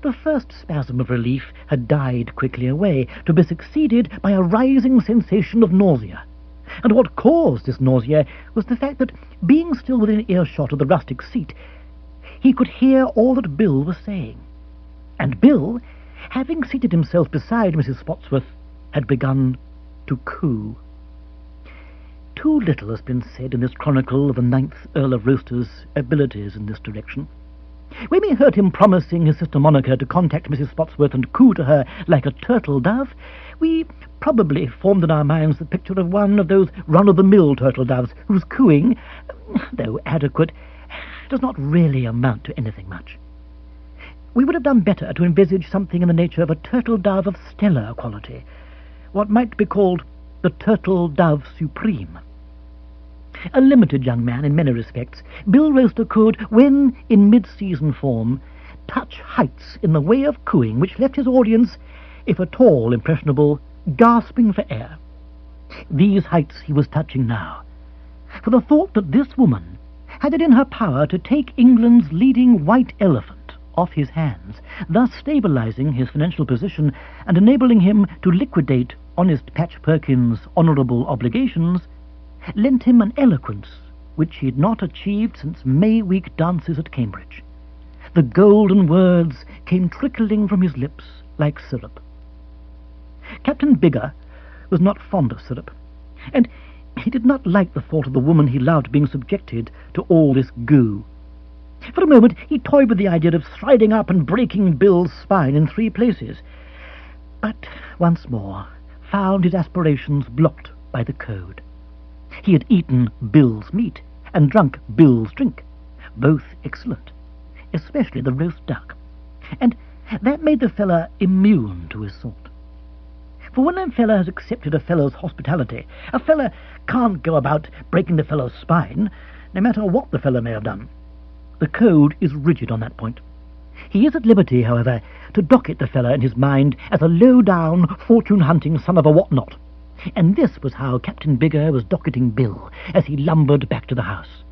Speaker 5: The first spasm of relief had died quickly away, to be succeeded by a rising sensation of nausea. And what caused this nausea was the fact that, being still within earshot of the rustic seat, he could hear all that Bill was saying. And Bill, having seated himself beside Mrs. Spotsworth, had begun to coo. Too little has been said in this chronicle of the 9th Earl of Roaster's abilities in this direction. When we heard him promising his sister Monica to contact Mrs. Spotsworth and coo to her like a turtle dove, we probably formed in our minds the picture of one of those run-of-the-mill turtle doves whose cooing, though adequate, does not really amount to anything much. We would have done better to envisage something in the nature of a turtle dove of stellar quality, what might be called the turtle dove supreme. A limited young man in many respects, Bill Roaster could, when in mid-season form, touch heights in the way of cooing which left his audience, if at all impressionable, gasping for air. These heights he was touching now, for the thought that this woman had it in her power to take England's leading white elephant off his hands, thus stabilizing his financial position and enabling him to liquidate honest Patch Perkins' honourable obligations, lent him an eloquence which he had not achieved since May week dances at Cambridge. The golden words came trickling from his lips like syrup. Captain Bigger was not fond of syrup, and he did not like the thought of the woman he loved being subjected to all this goo. For a moment he toyed with the idea of striding up and breaking Bill's spine in 3 places, but once more found his aspirations blocked by the code. He had eaten Bill's meat and drunk Bill's drink, both excellent, especially the roast duck, and that made the fella immune to his sort. For when a fella has accepted a fellow's hospitality, a fella can't go about breaking the fellow's spine, no matter what the fellow may have done. The code is rigid on that point. He is at liberty, however, to docket the fellow in his mind as a low-down, fortune-hunting son of a what-not, and this was how Captain Bigger was docketing Bill as he lumbered back to the house.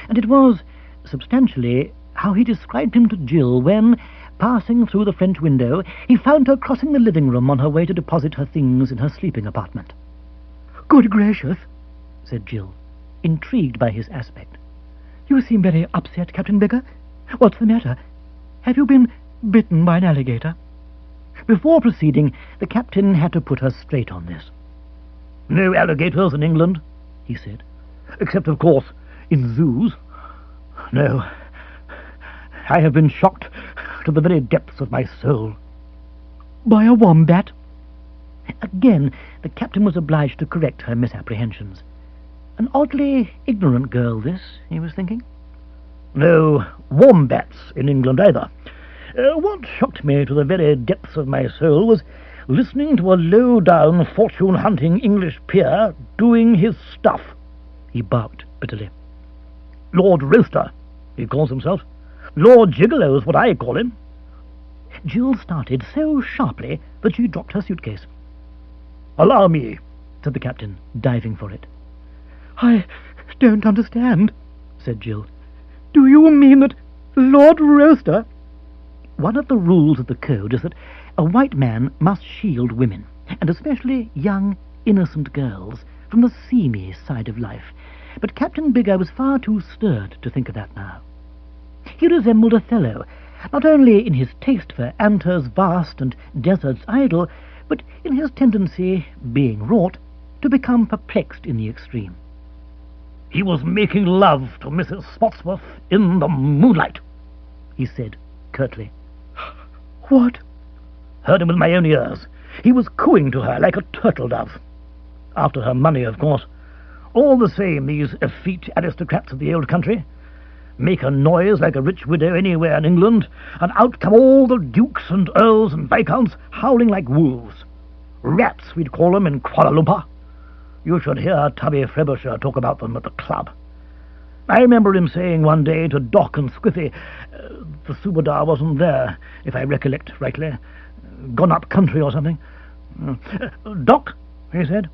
Speaker 5: And it was, substantially, how he described him to Jill when, passing through the French window, he found her crossing the living-room on her way to deposit her things in her sleeping apartment. "Good gracious," said Jill, intrigued by his aspect. "You seem very upset, Captain Bigger. What's the matter? Have you been bitten by an alligator?" Before proceeding, the captain had to put her straight on this. "No alligators in England," he said, "except, of course, in zoos. No, I have been shocked to the very depths of my soul." "By a wombat?" Again, the captain was obliged to correct her misapprehensions. An oddly ignorant girl, this, he was thinking. "No wombats in England either. What shocked me to the very depths of my soul was listening to a low-down, fortune-hunting English peer doing his stuff," he barked bitterly. "Lord Roaster, he calls himself. Lord Gigolo's what I call him." Jill started so sharply that she dropped her suitcase. "Allow me," said the captain, diving for it. "I don't understand," said Jill. "Do you mean that Lord Roaster—" One of the rules of the code is that a white man must shield women, and especially young, innocent girls, from the seamy side of life, but Captain Bigger was far too stirred to think of that now. He resembled Othello, not only in his taste for Anter's vast and desert's idol, but in his tendency, being wrought, to become perplexed in the extreme. "He was making love to Mrs. Spotsworth in the moonlight," he said curtly. "What?" "Heard him with my own ears. He was cooing to her like a turtle dove. After her money, of course. All the same, these effete aristocrats of the old country make a noise like a rich widow anywhere in England, and out come all the dukes and earls and viscounts howling like wolves. Rats, we'd call them in Kuala Lumpur. You should hear Tubby Frobisher talk about them at the club. I remember him saying one day to Doc and Squiffy, the Subadar wasn't there, if I recollect rightly, gone up country or something. Doc, he said.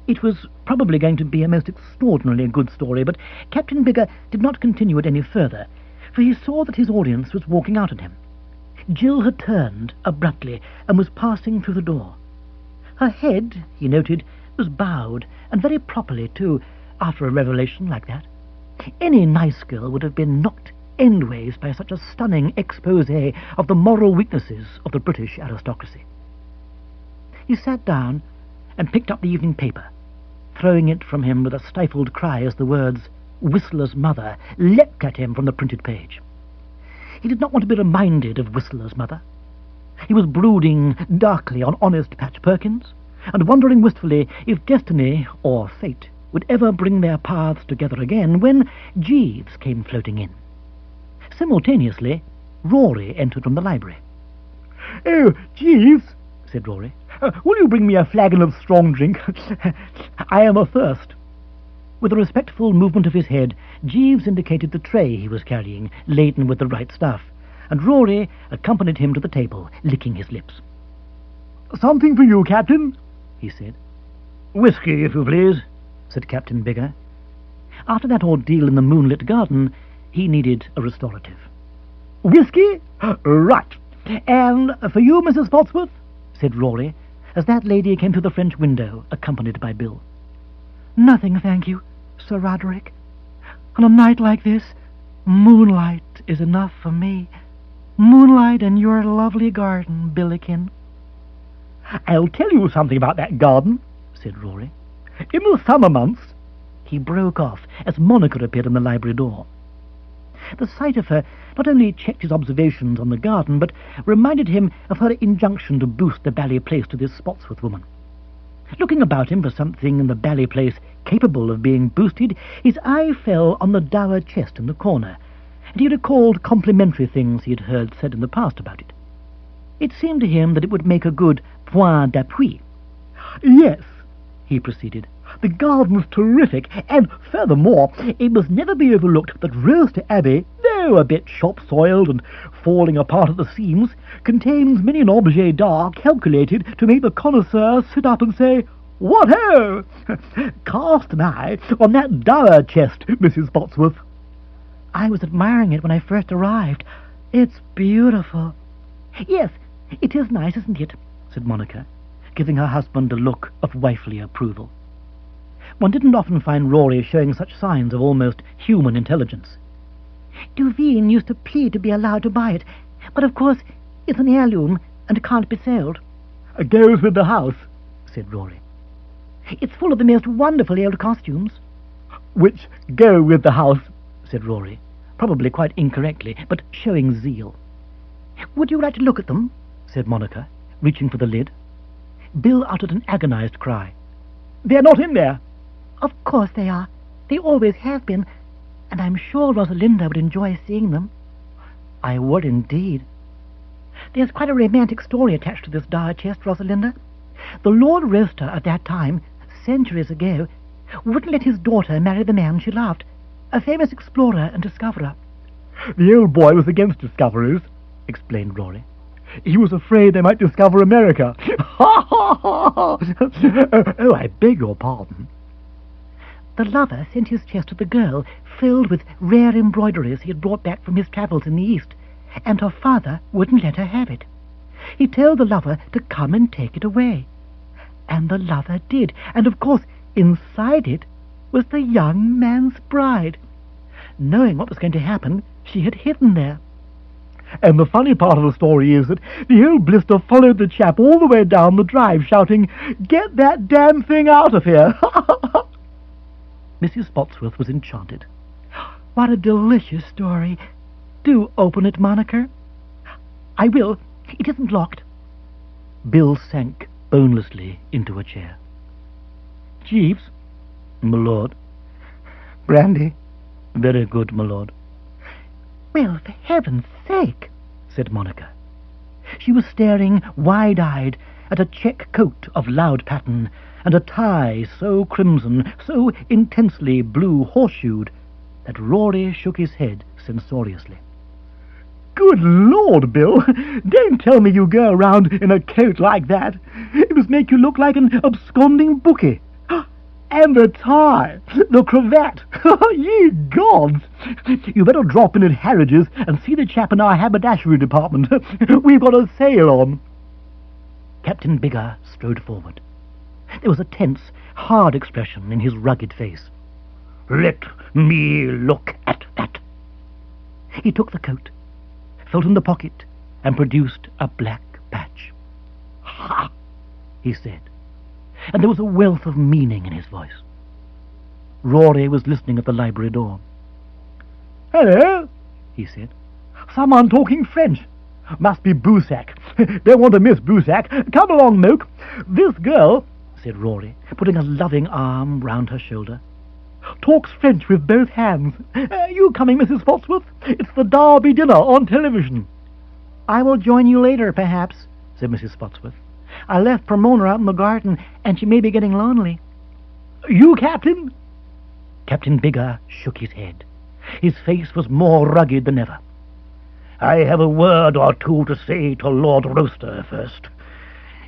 Speaker 5: It was probably going to be a most extraordinarily good story, but Captain Bigger did not continue it any further, for he saw that his audience was walking out on him. Jill had turned abruptly and was passing through the door. Her head, he noted, was bowed, and very properly, too, after a revelation like that. Any nice girl would have been knocked endways by such a stunning exposé of the moral weaknesses of the British aristocracy. He sat down and picked up the evening paper, throwing it from him with a stifled cry as the words "Whistler's mother" leapt at him from the printed page. He did not want to be reminded of Whistler's mother. He was brooding darkly on honest Patch Perkins, and wondering wistfully if destiny or fate would ever bring their paths together again, when Jeeves came floating in. Simultaneously, Rory entered from the library. "Oh, Jeeves," said Rory, "will you bring me a flagon of strong drink? I am athirst." With a respectful movement of his head, Jeeves indicated the tray he was carrying, laden with the right stuff, and Rory accompanied him to the table, licking his lips. "Something for you, Captain," he said. "Whisky, if you please," said Captain Bigger. After that ordeal in the moonlit garden, he needed a restorative. "Whisky? Right. And for you, Mrs. Spotsworth?" said Rory, as that lady came through the French window, accompanied by Bill. "Nothing, thank you, Sir Roderick. On a night like this, moonlight is enough for me. Moonlight in your lovely garden, Billikin." "I'll tell you something about that garden," said Rory. "In the summer months—" He broke off as Monica appeared in the library door. The sight of her not only checked his observations on the garden, but reminded him of her injunction to boost the Bally Place to this Spotsworth woman. Looking about him for something in the Bally Place capable of being boosted, his eye fell on the dower chest in the corner, and he recalled complimentary things he had heard said in the past about it. It seemed to him that it would make a good point d'appui. "Yes," he proceeded, "the garden's terrific, and furthermore, it must never be overlooked that Roster Abbey, though a bit shop-soiled and falling apart at the seams, contains many an objet d'art calculated to make the connoisseur sit up and say, 'What ho! Cast an eye on that dower chest, Mrs. Spotsworth.'" "I was admiring it when I first arrived. It's beautiful." "Yes, it is nice, isn't it?" said Monica, giving her husband a look of wifely approval. One didn't often find Rory showing such signs of almost human intelligence. "Duveen used to plead to be allowed to buy it, but of course it's an heirloom and can't be sold." "Goes with the house," said Rory. "It's full of the most wonderful old costumes." "Which go with the house," said Rory, probably quite incorrectly, but showing zeal. "Would you like to look at them?" said Monica, reaching for the lid. Bill uttered an agonized cry. "They're not in there." "Of course they are. They always have been, and I'm sure Rosalinda would enjoy seeing them." "I would indeed." "There's quite a romantic story attached to this dower chest, Rosalinda. The Lord Roster at that time, centuries ago, wouldn't let his daughter marry the man she loved, a famous explorer and discoverer." "The old boy was against discoveries," explained Rory. "He was afraid they might discover America." "Ha, ha, ha! Oh, I beg your pardon." "The lover sent his chest to the girl, filled with rare embroideries he had brought back from his travels in the East, and her father wouldn't let her have it. He told the lover to come and take it away. And the lover did, and of course inside it was the young man's bride. Knowing what was going to happen, she had hidden there. And the funny part of the story is that the old blister followed the chap all the way down the drive, shouting, 'Get that damn thing out of here!'" Mrs. Spotsworth was enchanted. "What a delicious story. Do open it, Monica." "I will. It isn't locked." Bill sank bonelessly into a chair. "Jeeves?" "My lord." "Brandy?" "Very good, my lord." "Well, for heaven's sake," said Monica. She was staring wide-eyed at a check coat of loud pattern and a tie so crimson, so intensely blue horseshoed, that Rory shook his head censoriously. "Good Lord, Bill, don't tell me you go around in a coat like that. It must make you look like an absconding bookie. And the tie, the cravat, ye gods! You better drop in at Harridge's and see the chap in our haberdashery department. We've got a sale on." Captain Biggar strode forward. There was a tense, hard expression in his rugged face. "Let me look at that." He took the coat, felt in the pocket, and produced a black patch. "Ha!" he said, and there was a wealth of meaning in his voice. Rory was listening at the library door. "Hello," he said. "Someone talking French. Must be Boussac. Don't want to miss Boussac. Come along, Moke. This girl," said Rory, putting a loving arm round her shoulder, "talks French with both hands. You coming, Mrs. Foxworth? It's the Derby dinner on television." "I will join you later, perhaps," said Mrs. Spotsworth. "I left Pomona out in the garden, and she may be getting lonely." "You, Captain?" Captain Biggar shook his head. His face was more rugged than ever. "I have a word or two to say to Lord Roaster first.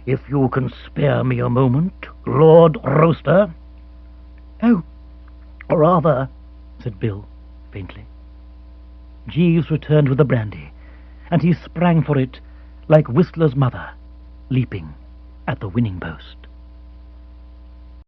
Speaker 5: If you can spare me a moment, Lord Roaster." "Oh, rather," said Bill, faintly. Jeeves returned with the brandy, and he sprang for it like Whistler's mother, leaping at the winning post.